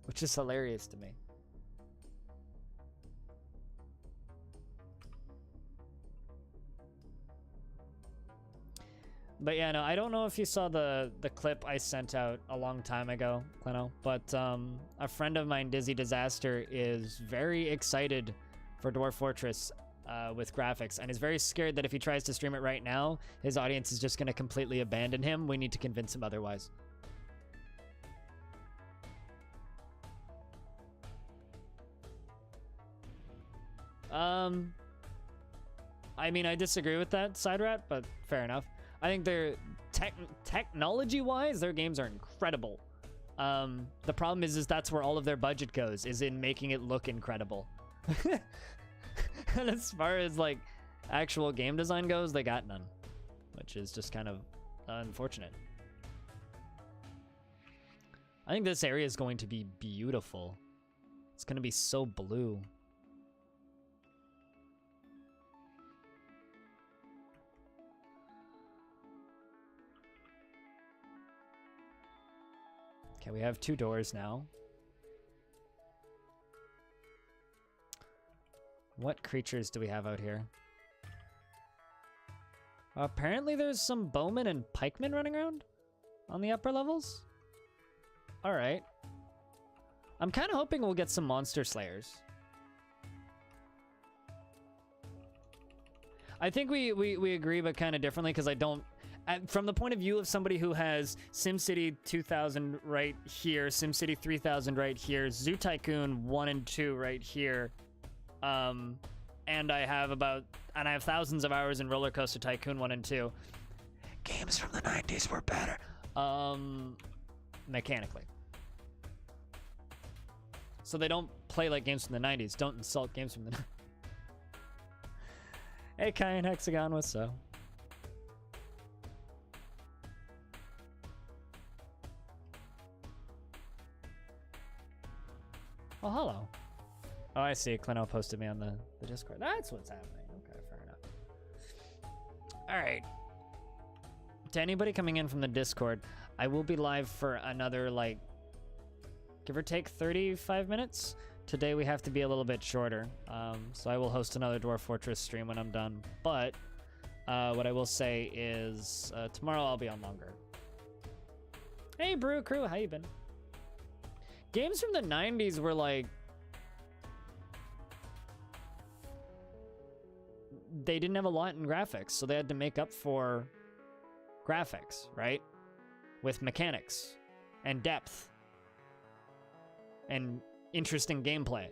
Which is hilarious to me. But yeah, no, I don't know if you saw the clip I sent out a long time ago, Kleno, but a friend of mine, Dizzy Disaster, is very excited for Dwarf Fortress with graphics, and is very scared that if he tries to stream it right now, his audience is just going to completely abandon him. We need to convince him otherwise. I mean, I disagree with that, Side Rat, but fair enough. I think they're technology-wise, their games are incredible. The problem is that's where all of their budget goes, is in making it look incredible. And as far as like actual game design goes, they got none, which is just kind of unfortunate. I think this area is going to be beautiful. It's going to be so blue. Okay, we have 2 doors now. What creatures do we have out here? Apparently there's some bowmen and pikemen running around on the upper levels. All right. I'm kind of hoping we'll get some monster slayers. I think we agree, but kind of differently, because I don't... From the point of view of somebody who has SimCity 2000 right here, SimCity 3000 right here, Zoo Tycoon 1 and 2 right here, and I have thousands of hours in Roller Coaster Tycoon 1 and 2. Games from the 90s were better. Mechanically. So they don't play like games from the 90s. Don't insult games from the 90s. Hey, Kyan Hexagon, what's up? Oh, hello. Oh, I see. Clino posted me on the Discord. That's what's happening. Okay, fair enough. All right. To anybody coming in from the Discord, I will be live for another, like, give or take 35 minutes. Today we have to be a little bit shorter. So I will host another Dwarf Fortress stream when I'm done. But what I will say is tomorrow I'll be on longer. Hey, Brew Crew, how you been? Games from the 90s were like... They didn't have a lot in graphics, so they had to make up for graphics, right? With mechanics and depth and interesting gameplay,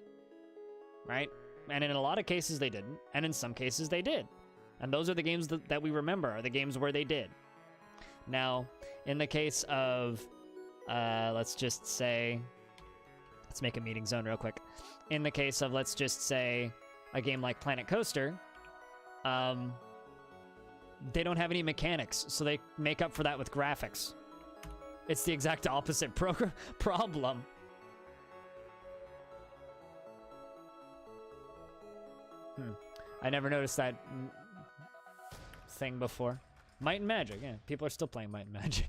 right? And in a lot of cases they didn't, and in some cases they did. And those are the games that we remember, are the games where they did. Now, in the case of, let's just say, let's make a meeting zone real quick. In the case of, let's just say, a game like Planet Coaster, they don't have any mechanics, so they make up for that with graphics. It's the exact opposite problem. I never noticed that thing before. Might and Magic, yeah. People are still playing Might and Magic.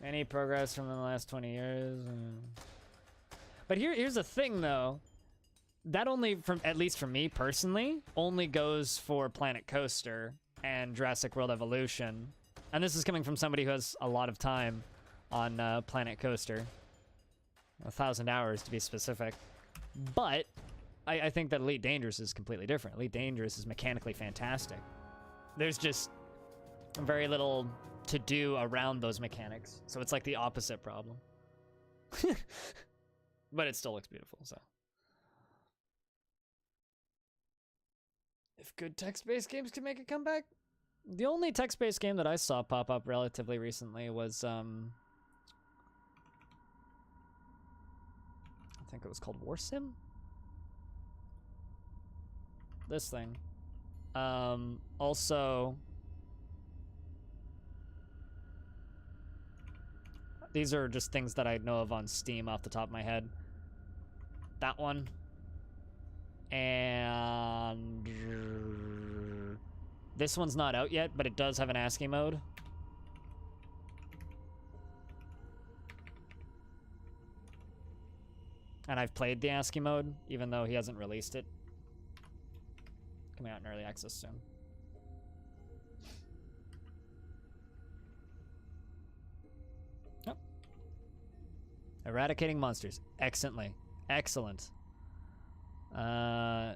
Any progress from the last 20 years? But here's the thing, though. That only, at least for me personally, only goes for Planet Coaster and Jurassic World Evolution. And this is coming from somebody who has a lot of time on Planet Coaster. 1,000 hours to be specific. But I think that Elite Dangerous is completely different. Elite Dangerous is mechanically fantastic. There's just very little to do around those mechanics. So it's like the opposite problem. But it still looks beautiful, so. If good text-based games can make a comeback? The only text-based game that I saw pop up relatively recently was, I think it was called War Sim? This thing. Also, these are just things that I know of on Steam off the top of my head. That one. And this one's not out yet, but it does have an ASCII mode. And I've played the ASCII mode, even though he hasn't released it. Coming out in early access soon. Yep. Eradicating monsters. Excellently. Excellent.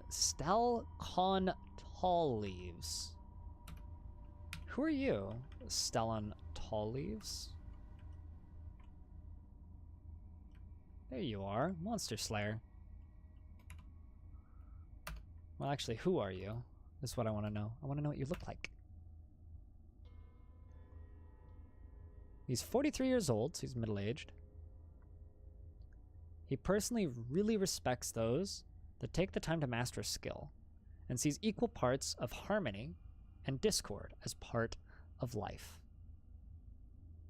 Stelcon Tall Leaves. Who are you? Stellon Tall Leaves? There you are. Monster Slayer. Well, actually, who are you? This is what I want to know. I want to know what you look like. He's 43 years old, so he's middle-aged. He personally really respects those that take the time to master a skill and sees equal parts of harmony and discord as part of life.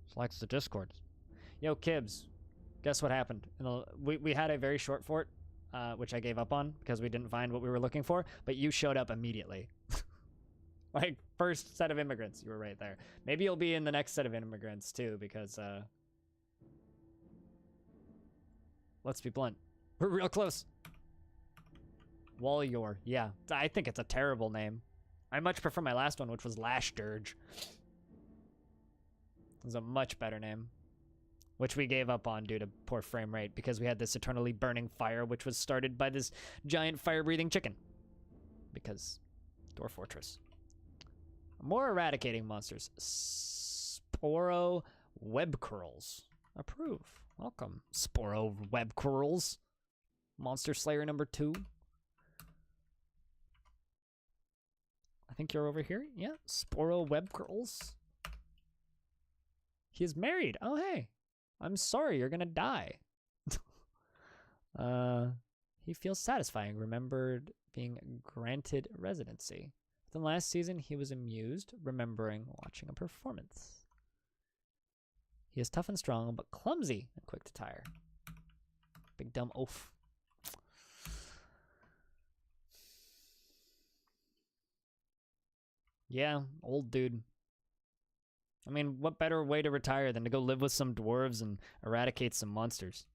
Just likes the discord. Yo, Kibbs, guess what happened? We had a very short fort, which I gave up on because we didn't find what we were looking for, but you showed up immediately. Like, first set of immigrants, you were right there. Maybe you'll be in the next set of immigrants, too, because, let's be blunt. We're real close. Wallyore. Yeah, I think it's a terrible name. I much prefer my last one, which was Lash Dirge. It was a much better name. Which we gave up on due to poor frame rate because we had this eternally burning fire, which was started by this giant fire-breathing chicken. Because Dwarf Fortress. More eradicating monsters. Sporo Web Curls. Approve. Welcome, Sporo Web Curls. Monster Slayer number 2. I think you're over here. Yeah, Sporo Web Curls. He is married. Oh, hey. I'm sorry, you're gonna die. He feels satisfying, remembered being granted residency. Within last season, he was amused, remembering watching a performance. He is tough and strong, but clumsy and quick to tire. Big dumb oaf. Yeah, old dude. I mean, what better way to retire than to go live with some dwarves and eradicate some monsters?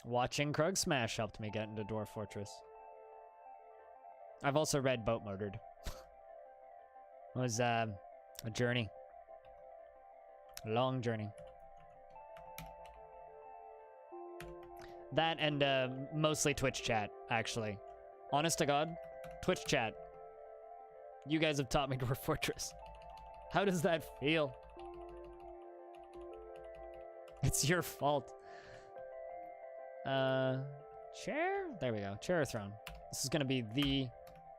Watching Krug Smash helped me get into Dwarf Fortress. I've also read Boat Murdered. It was a journey. A long journey. That and mostly Twitch chat, actually. Honest to God, Twitch chat. You guys have taught me Dwarf Fortress. How does that feel? It's your fault. Chair? There we go. Chair or throne. This is gonna be the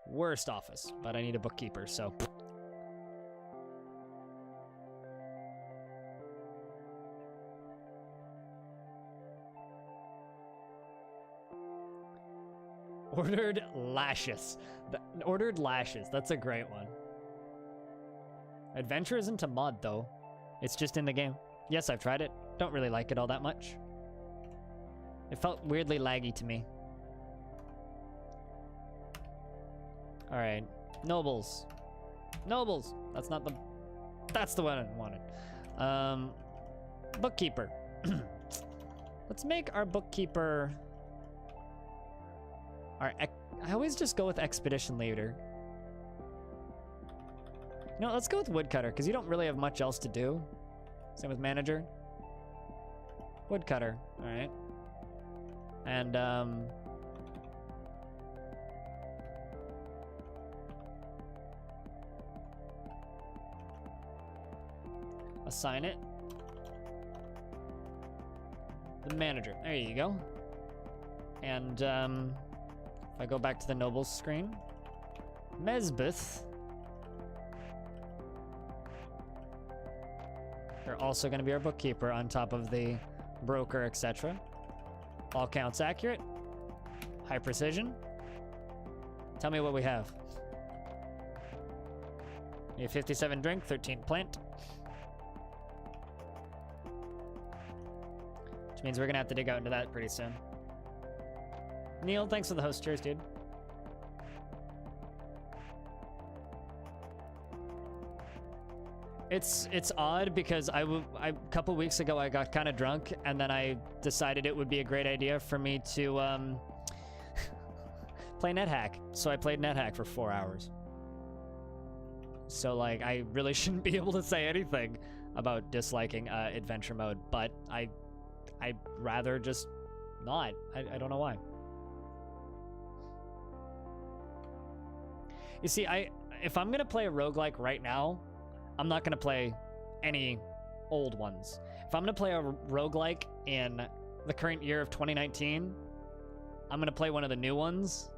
worst office, but I need a bookkeeper, so. Ordered lashes. Ordered lashes. That's a great one. Adventure isn't a mod, though. It's just in the game. Yes, I've tried it. Don't really like it all that much. It felt weirdly laggy to me. Alright. Nobles. Nobles! That's not the... That's the one I wanted. Bookkeeper. Let's make our bookkeeper... I always just go with expedition leader. No, let's go with woodcutter, because you don't really have much else to do. Same with manager. Woodcutter. Alright. And, assign it. The manager. There you go. And, if I go back to the nobles screen. Mesbeth. They're also going to be our bookkeeper on top of the broker, etc. All counts accurate. High precision. Tell me what we have. We have 57 drink, 13 plant. Which means we're gonna have to dig out into that pretty soon. Neil, thanks for the host. Cheers, dude. It's odd because a couple weeks ago I got kind of drunk and then I decided it would be a great idea for me to play NetHack. So I played NetHack for 4 hours. So like I really shouldn't be able to say anything about disliking adventure mode, but I'd rather just not. I don't know why. You see, if I'm gonna play a roguelike right now, I'm not gonna play any old ones. If I'm gonna play a roguelike in the current year of 2019, I'm gonna play one of the new ones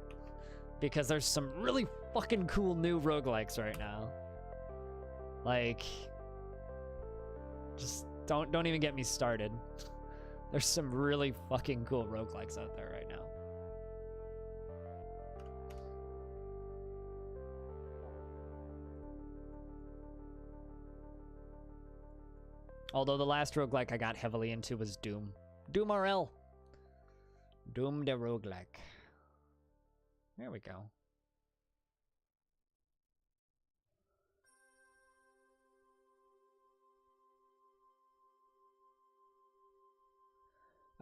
because there's some really fucking cool new roguelikes right now. Like, just don't even get me started. There's some really fucking cool roguelikes out there right now. Although the last roguelike I got heavily into was Doom. Doom RL. Doom the roguelike. There we go.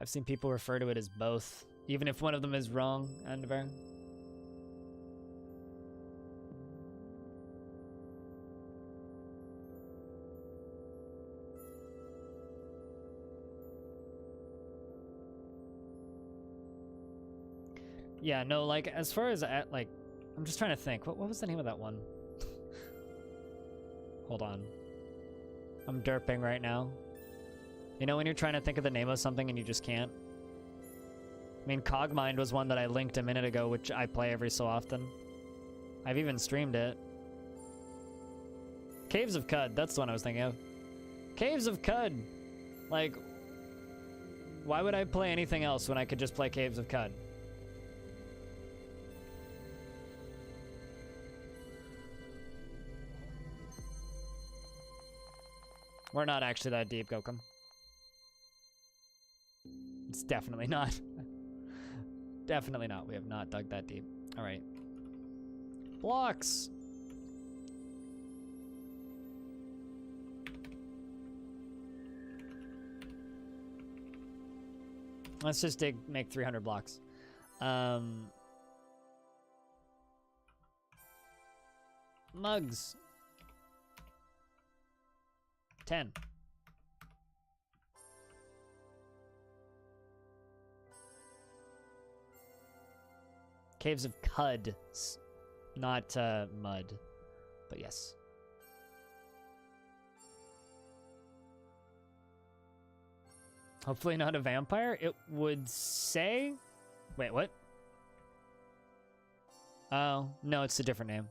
I've seen people refer to it as both, even if one of them is wrong, Andver. Yeah, no, like, as far as, like, I'm just trying to think. What was the name of that one? Hold on. I'm derping right now. You know when you're trying to think of the name of something and you just can't? I mean, Cogmind was one that I linked a minute ago, which I play every so often. I've even streamed it. Caves of Cud, that's the one I was thinking of. Caves of Cud! Like, why would I play anything else when I could just play Caves of Cud? We're not actually that deep, Gokum. It's definitely not. Definitely not. We have not dug that deep. All right. Blocks! Let's just make 300 blocks. Mugs. 10. Caves of Cud, not mud, but yes. Hopefully not a vampire. It would say... Wait, what? Oh, no, it's a different name.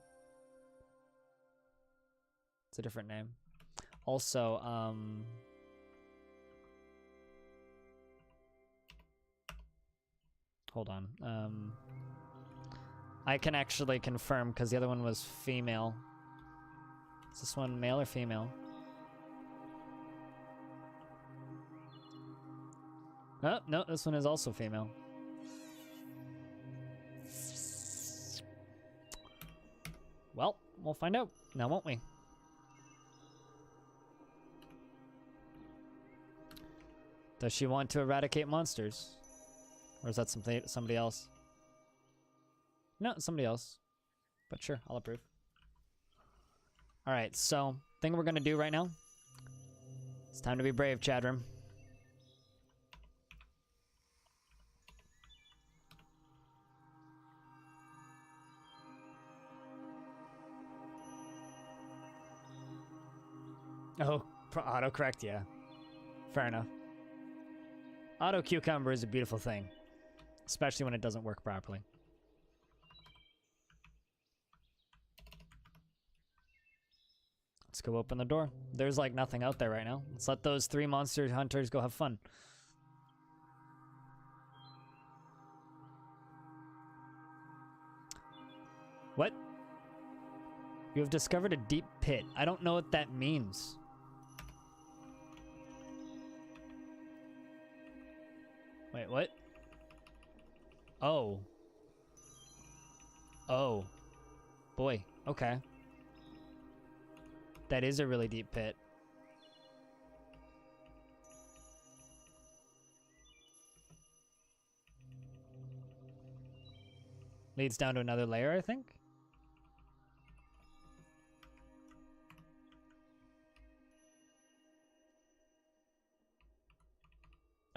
It's a different name. Also, hold on. I can actually confirm because the other one was female. Is this one male or female? Oh, no, this one is also female. Well, we'll find out now, won't we? Does she want to eradicate monsters? Or is that somebody else? No, somebody else. But sure, I'll approve. Alright, so, thing we're gonna do right now. It's time to be brave, chat room. Oh, autocorrect, yeah. Fair enough. Auto cucumber is a beautiful thing. Especially when it doesn't work properly. Let's go open the door. There's like nothing out there right now. Let's let those 3 monster hunters go have fun. What? You have discovered a deep pit. I don't know what that means. Wait, what? Oh. Oh. Boy, okay. That is a really deep pit. Leads down to another layer, I think?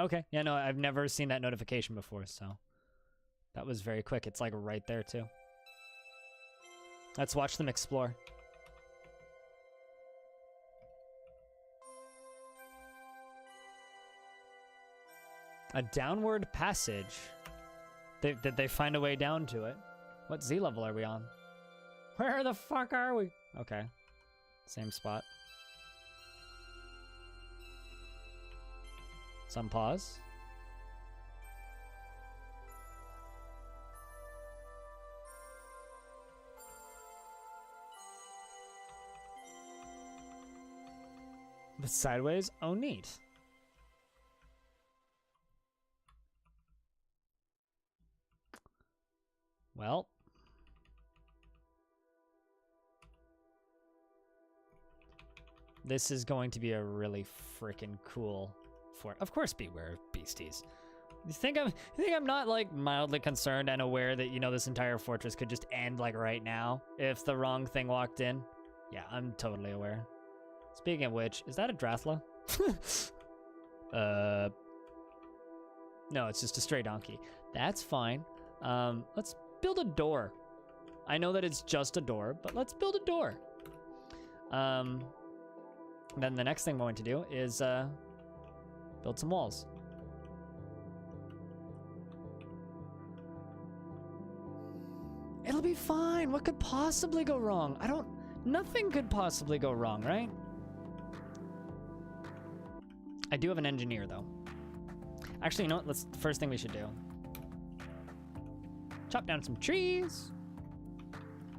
Okay, yeah, no, I've never seen that notification before, so that was very quick. It's like right there, too. Let's watch them explore. A downward passage. Did they find a way down to it? What Z level are we on? Where the fuck are we? Okay, same spot. Some pause. But sideways? Oh, neat. Well. This is going to be a really freaking cool fort. Of course, beware of beasties. You think I'm not like mildly concerned and aware that, you know, this entire fortress could just end like right now if the wrong thing walked in? Yeah, I'm totally aware. Speaking of which, is that a Drathla? No, it's just a stray donkey. That's fine. Let's build a door. I know that it's just a door, but let's build a door. Then the next thing we're going to do is build some walls. It'll be fine. What could possibly go wrong? Nothing could possibly go wrong, right? I do have an engineer, though. Actually, you know what? That's the first thing we should do. Chop down some trees.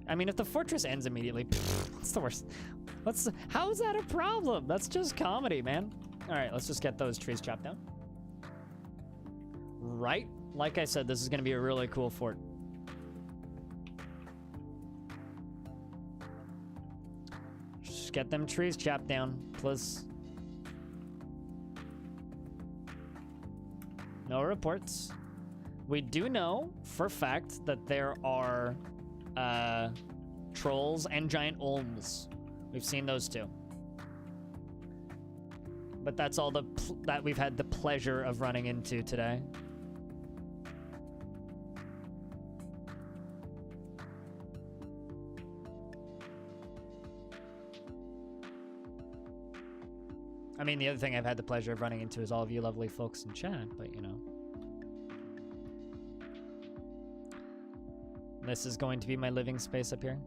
I mean, if the fortress ends immediately, what's the worst? How is that a problem? That's just comedy, man. All right, let's just get those trees chopped down. Right? Like I said, this is gonna be a really cool fort. Just get them trees chopped down, please. No reports. We do know for a fact that there are trolls and giant olms. We've seen those too. But that's all that we've had the pleasure of running into today. I mean, the other thing I've had the pleasure of running into is all of you lovely folks in chat, but you know. This is going to be my living space up here.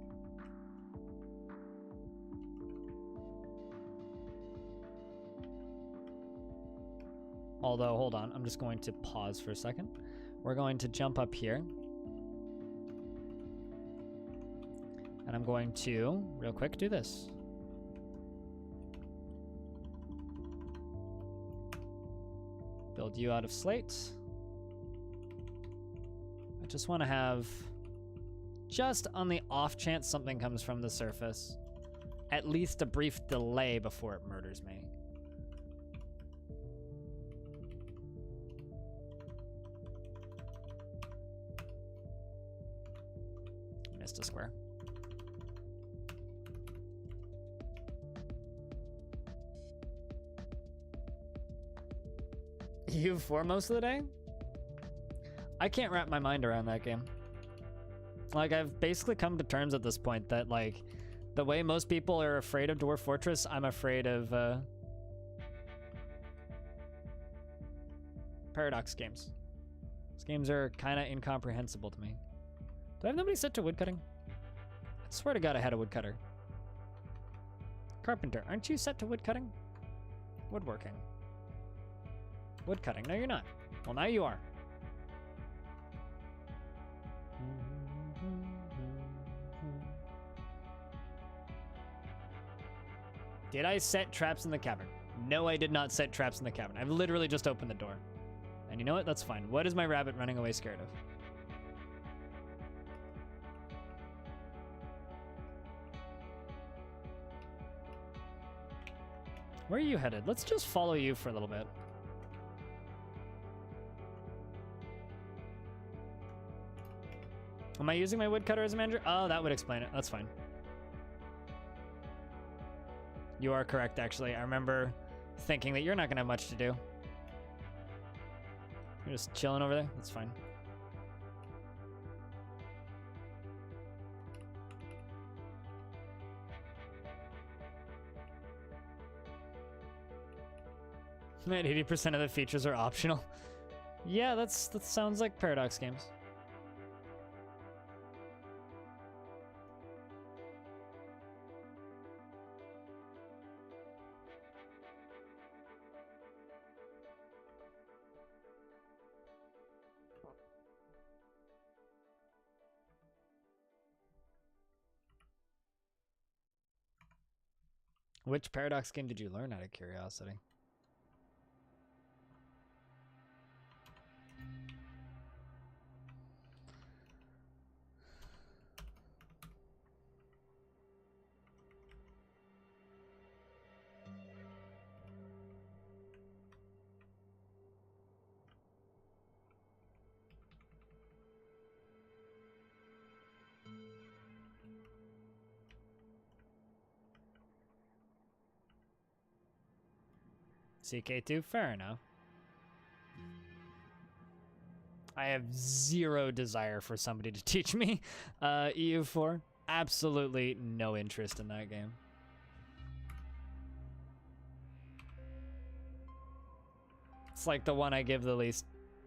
Although, hold on, I'm just going to pause for a second. We're going to jump up here. And I'm going to, real quick, do this. Build you out of slate. I just want to have, just on the off chance something comes from the surface, at least a brief delay before it murders me. Missed a square. You for most of the day? I can't wrap my mind around that game. Like, I've basically come to terms at this point that, like, the way most people are afraid of Dwarf Fortress, I'm afraid of Paradox games. These games are kind of incomprehensible to me. Do I have nobody set to woodcutting? I swear to God I had a woodcutter. Carpenter, aren't you set to woodcutting? Woodworking. Woodcutting. No, you're not. Well, now you are. Did I set traps in the cavern? No, I did not set traps in the cavern. I've literally just opened the door. And you know what? That's fine. What is my rabbit running away scared of? Where are you headed? Let's just follow you for a little bit. Am I using my woodcutter as a manager? Oh, that would explain it. That's fine. You are correct, actually. I remember thinking that you're not going to have much to do. You're just chilling over there? That's fine. Man, 80% of the features are optional. Yeah, that sounds like Paradox games. Which Paradox game did you learn out of curiosity? CK2, fair enough. I have zero desire for somebody to teach me EU4. Absolutely no interest in that game. It's like the one I give the least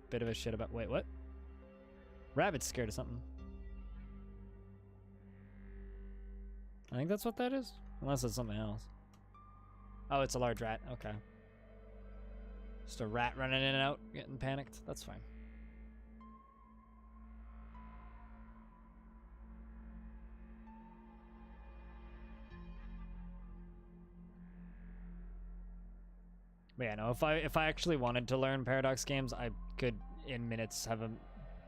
bit of a shit about. Wait, what? Rabbit's scared of something. I think that's what that is. Unless it's something else. Oh, it's a large rat. Okay. Just a rat running in and out, getting panicked. That's fine. But yeah, no, if I actually wanted to learn Paradox games, I could in minutes have a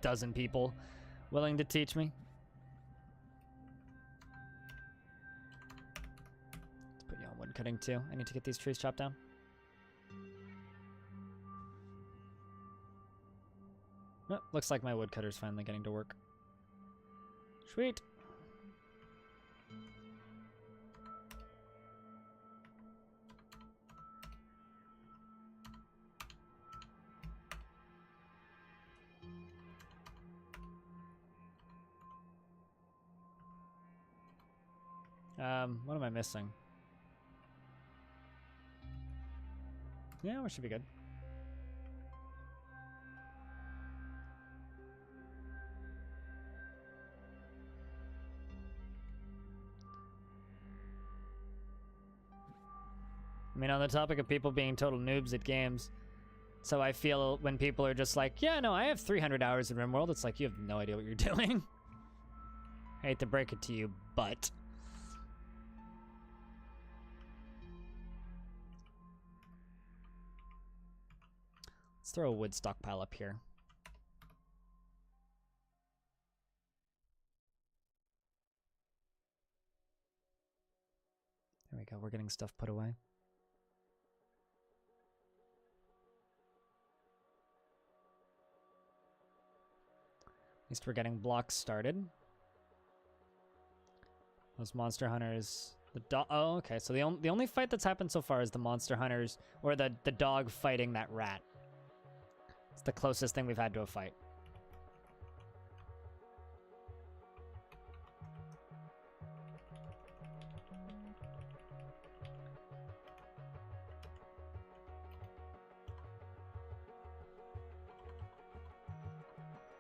dozen people willing to teach me. Let's put you on wood cutting too. I need to get these trees chopped down. Oh, looks like my woodcutter's finally getting to work. Sweet. What am I missing? Yeah, we should be good. I mean, on the topic of people being total noobs at games, so I feel when people are just like, yeah, no, I have 300 hours in RimWorld, it's like, you have no idea what you're doing. I hate to break it to you, but... Let's throw a wood stockpile up here. There we go, we're getting stuff put away. At least we're getting blocks started. Those monster hunters... Oh, okay, so the only fight that's happened so far is the monster hunters, or the dog fighting that rat. It's the closest thing we've had to a fight.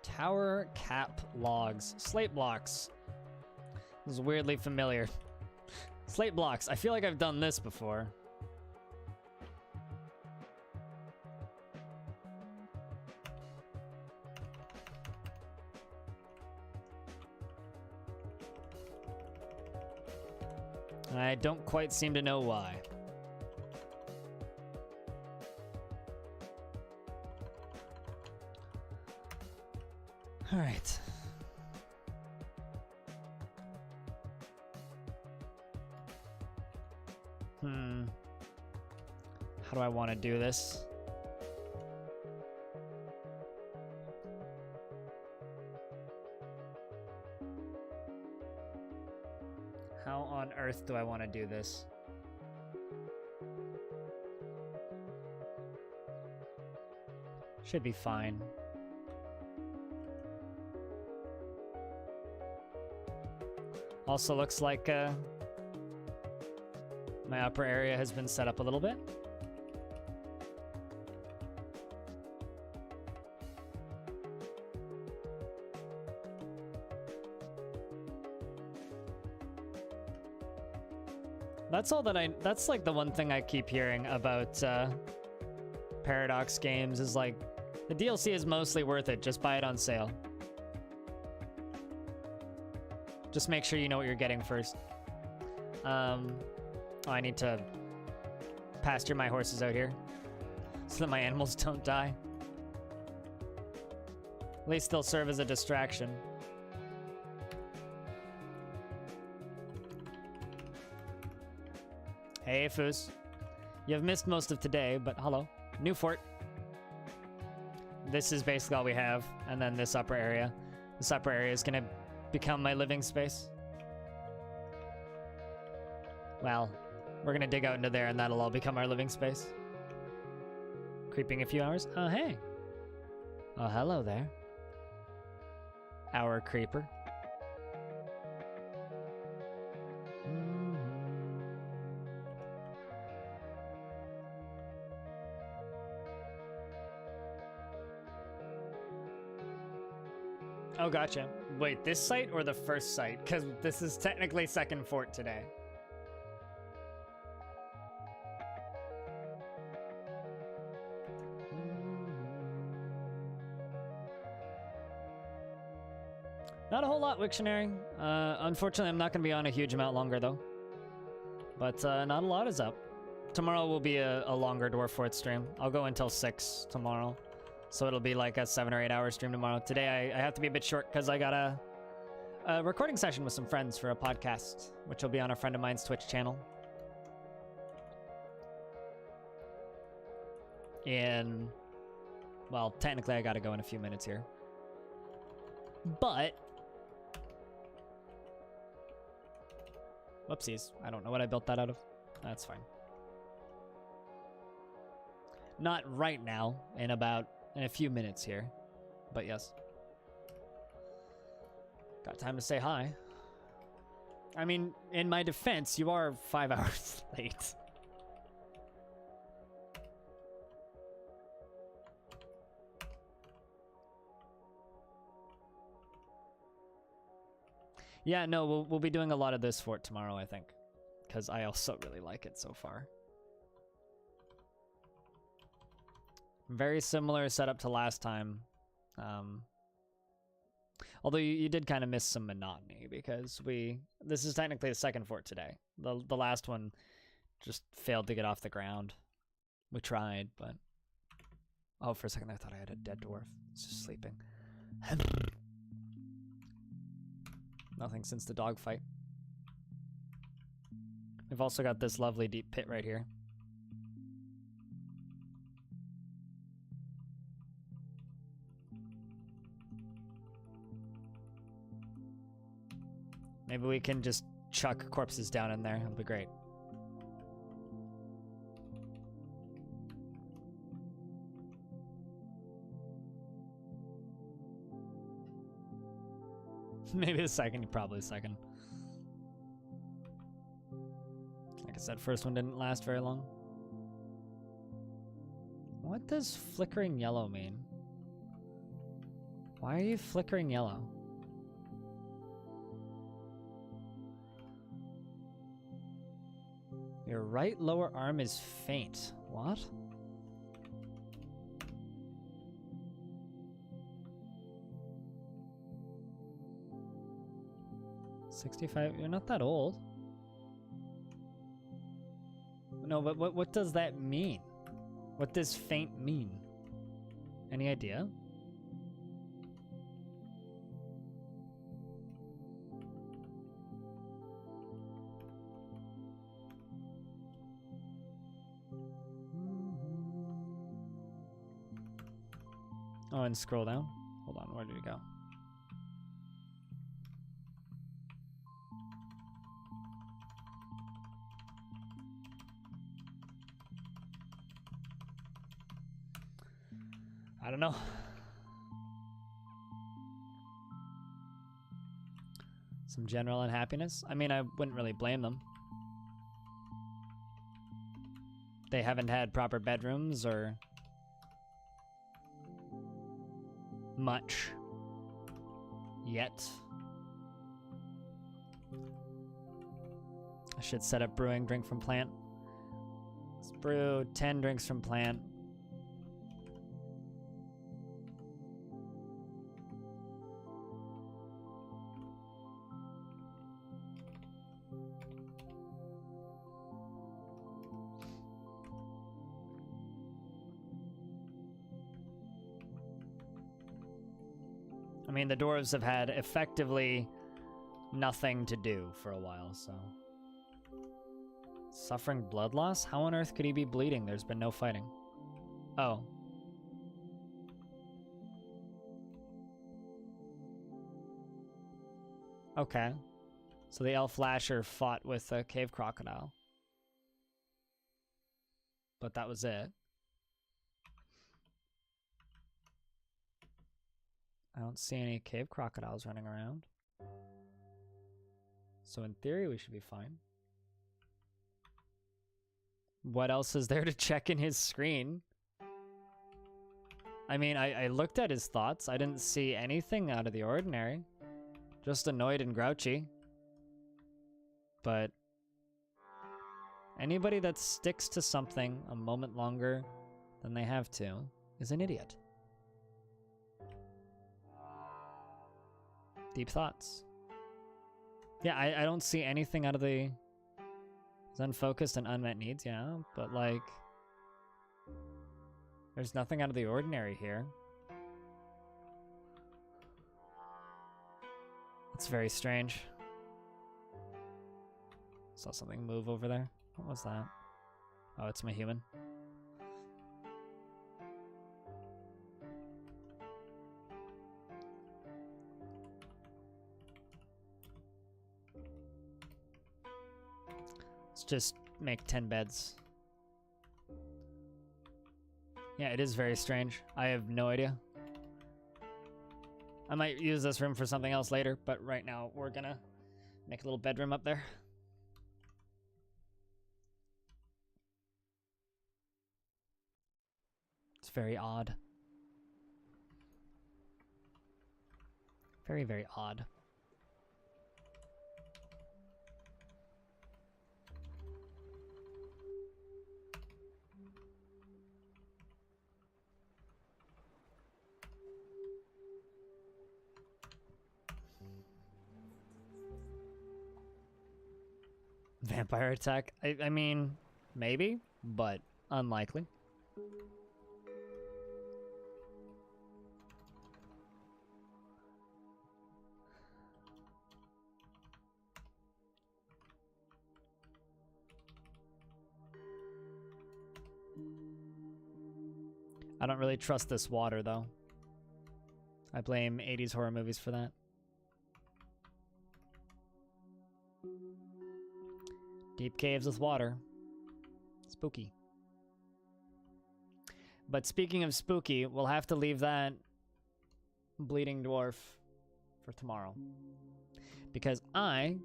Tower cap logs. Slate blocks. This is weirdly familiar. Slate blocks. I feel like I've done this before. I don't quite seem to know why. All right. How do I want to do this? How on earth do I want to do this? Should be fine. Also looks like my upper area has been set up a little bit. That's all that that's like the one thing I keep hearing about Paradox games is like, the DLC is mostly worth it, just buy it on sale. Just make sure you know what you're getting first. Oh, I need to pasture my horses out here so that my animals don't die. At least they'll serve as a distraction. Hey, Foos. You've missed most of today, but hello. New fort. This is basically all we have, and then this upper area. This upper area is gonna become my living space. Well, we're gonna dig out into there and that'll all become our living space. Creeping a few hours? Oh, hey. Oh, hello there. Our creeper. Oh, gotcha. Wait, this site or the first site? Because this is technically second fort today. Not a whole lot, Wiktionary. Unfortunately, I'm not going to be on a huge amount longer, though. But not a lot is up. Tomorrow will be a longer Dwarf Fort stream. I'll go until 6 tomorrow. So it'll be like a 7 or 8 hour stream tomorrow. Today, I have to be a bit short because I got a recording session with some friends for a podcast, which will be on a friend of mine's Twitch channel. Well, technically I got to go in a few minutes here. But... Whoopsies. I don't know what I built that out of. That's fine. Not right now, in a few minutes here. But yes. Got time to say hi. I mean, in my defense, you are 5 hours late. Yeah, no, we'll be doing a lot of this fort tomorrow, I think. Because I also really like it so far. Very similar setup to last time. Although you did kind of miss some monotony because this is technically the second fort today. The last one just failed to get off the ground. We tried, but... Oh, for a second I thought I had a dead dwarf. It's just sleeping. Nothing since the dog fight. We've also got this lovely deep pit right here. Maybe we can just chuck corpses down in there. It'll be great. Maybe the second, probably the second. Like I said, first one didn't last very long. What does flickering yellow mean? Why are you flickering yellow? Your right lower arm is faint. What? $65? You're not that old. No, but what does that mean? What does faint mean? Any idea? Oh, and scroll down. Hold on, where did we go? I don't know. Some general unhappiness. I mean, I wouldn't really blame them. They haven't had proper bedrooms or much yet. I should set up brewing, drink from plant. Let's brew 10 drinks from plant. I mean, the dwarves have had effectively nothing to do for a while, so... Suffering blood loss? How on earth could he be bleeding? There's been no fighting. Oh. Okay. So the elf lasher fought with a cave crocodile. But that was it. I don't see any cave crocodiles running around. So in theory, we should be fine. What else is there to check in his screen? I mean, I looked at his thoughts. I didn't see anything out of the ordinary. Just annoyed and grouchy. But anybody that sticks to something a moment longer than they have to is an idiot. Deep thoughts. Yeah, I don't see anything out of the... It's unfocused and unmet needs, yeah, but like... There's nothing out of the ordinary here. It's very strange. Saw something move over there. What was that? Oh, it's my human. Let's just make 10 beds. Yeah, it is very strange. I have no idea. I might use this room for something else later, but right now we're gonna make a little bedroom up there. It's very odd. Very, very odd. Vampire attack? I mean, maybe, but unlikely. I don't really trust this water, though. I blame 80s horror movies for that. Deep caves with water. Spooky. But speaking of spooky, we'll have to leave that bleeding dwarf for tomorrow. Because I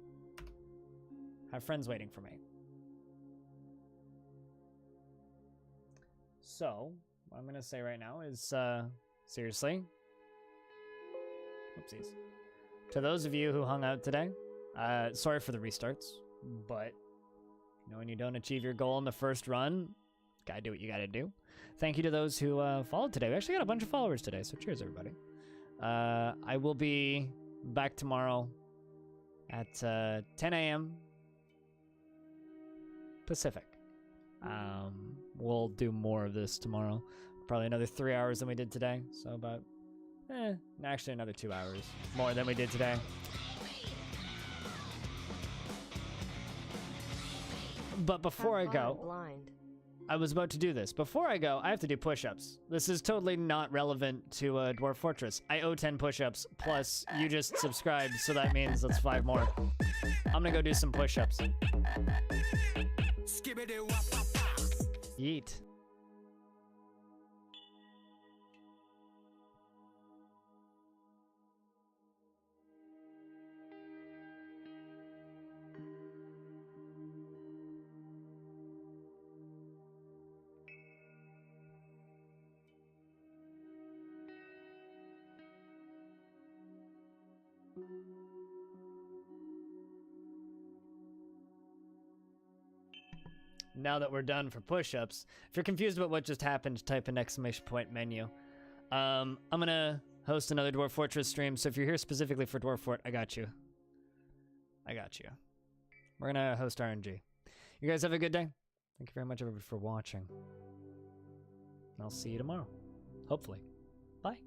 have friends waiting for me. So, what I'm going to say right now is, seriously. Oopsies. To those of you who hung out today, sorry for the restarts, but... You know, when you don't achieve your goal in the first run, gotta do what you gotta do. Thank you to those who followed today. We actually got a bunch of followers today, so cheers, everybody. I will be back tomorrow at 10 a.m. Pacific. We'll do more of this tomorrow. Probably another 3 hours than we did today. So about, actually another 2 hours more than we did today. But before I go, I was about to do this. Before I go, I have to do push-ups. This is totally not relevant to Dwarf Fortress. I owe 10 push-ups, plus you just subscribed, so that means that's 5 more. I'm gonna go do some push-ups. Yeet. Now that we're done for push-ups, if you're confused about what just happened, type an exclamation point menu. I'm gonna host another Dwarf Fortress stream, so if you're here specifically for Dwarf Fort, I got you. I got you. We're gonna host RNG. You guys have a good day. Thank you very much, everybody, for watching. I'll see you tomorrow. Hopefully. Bye.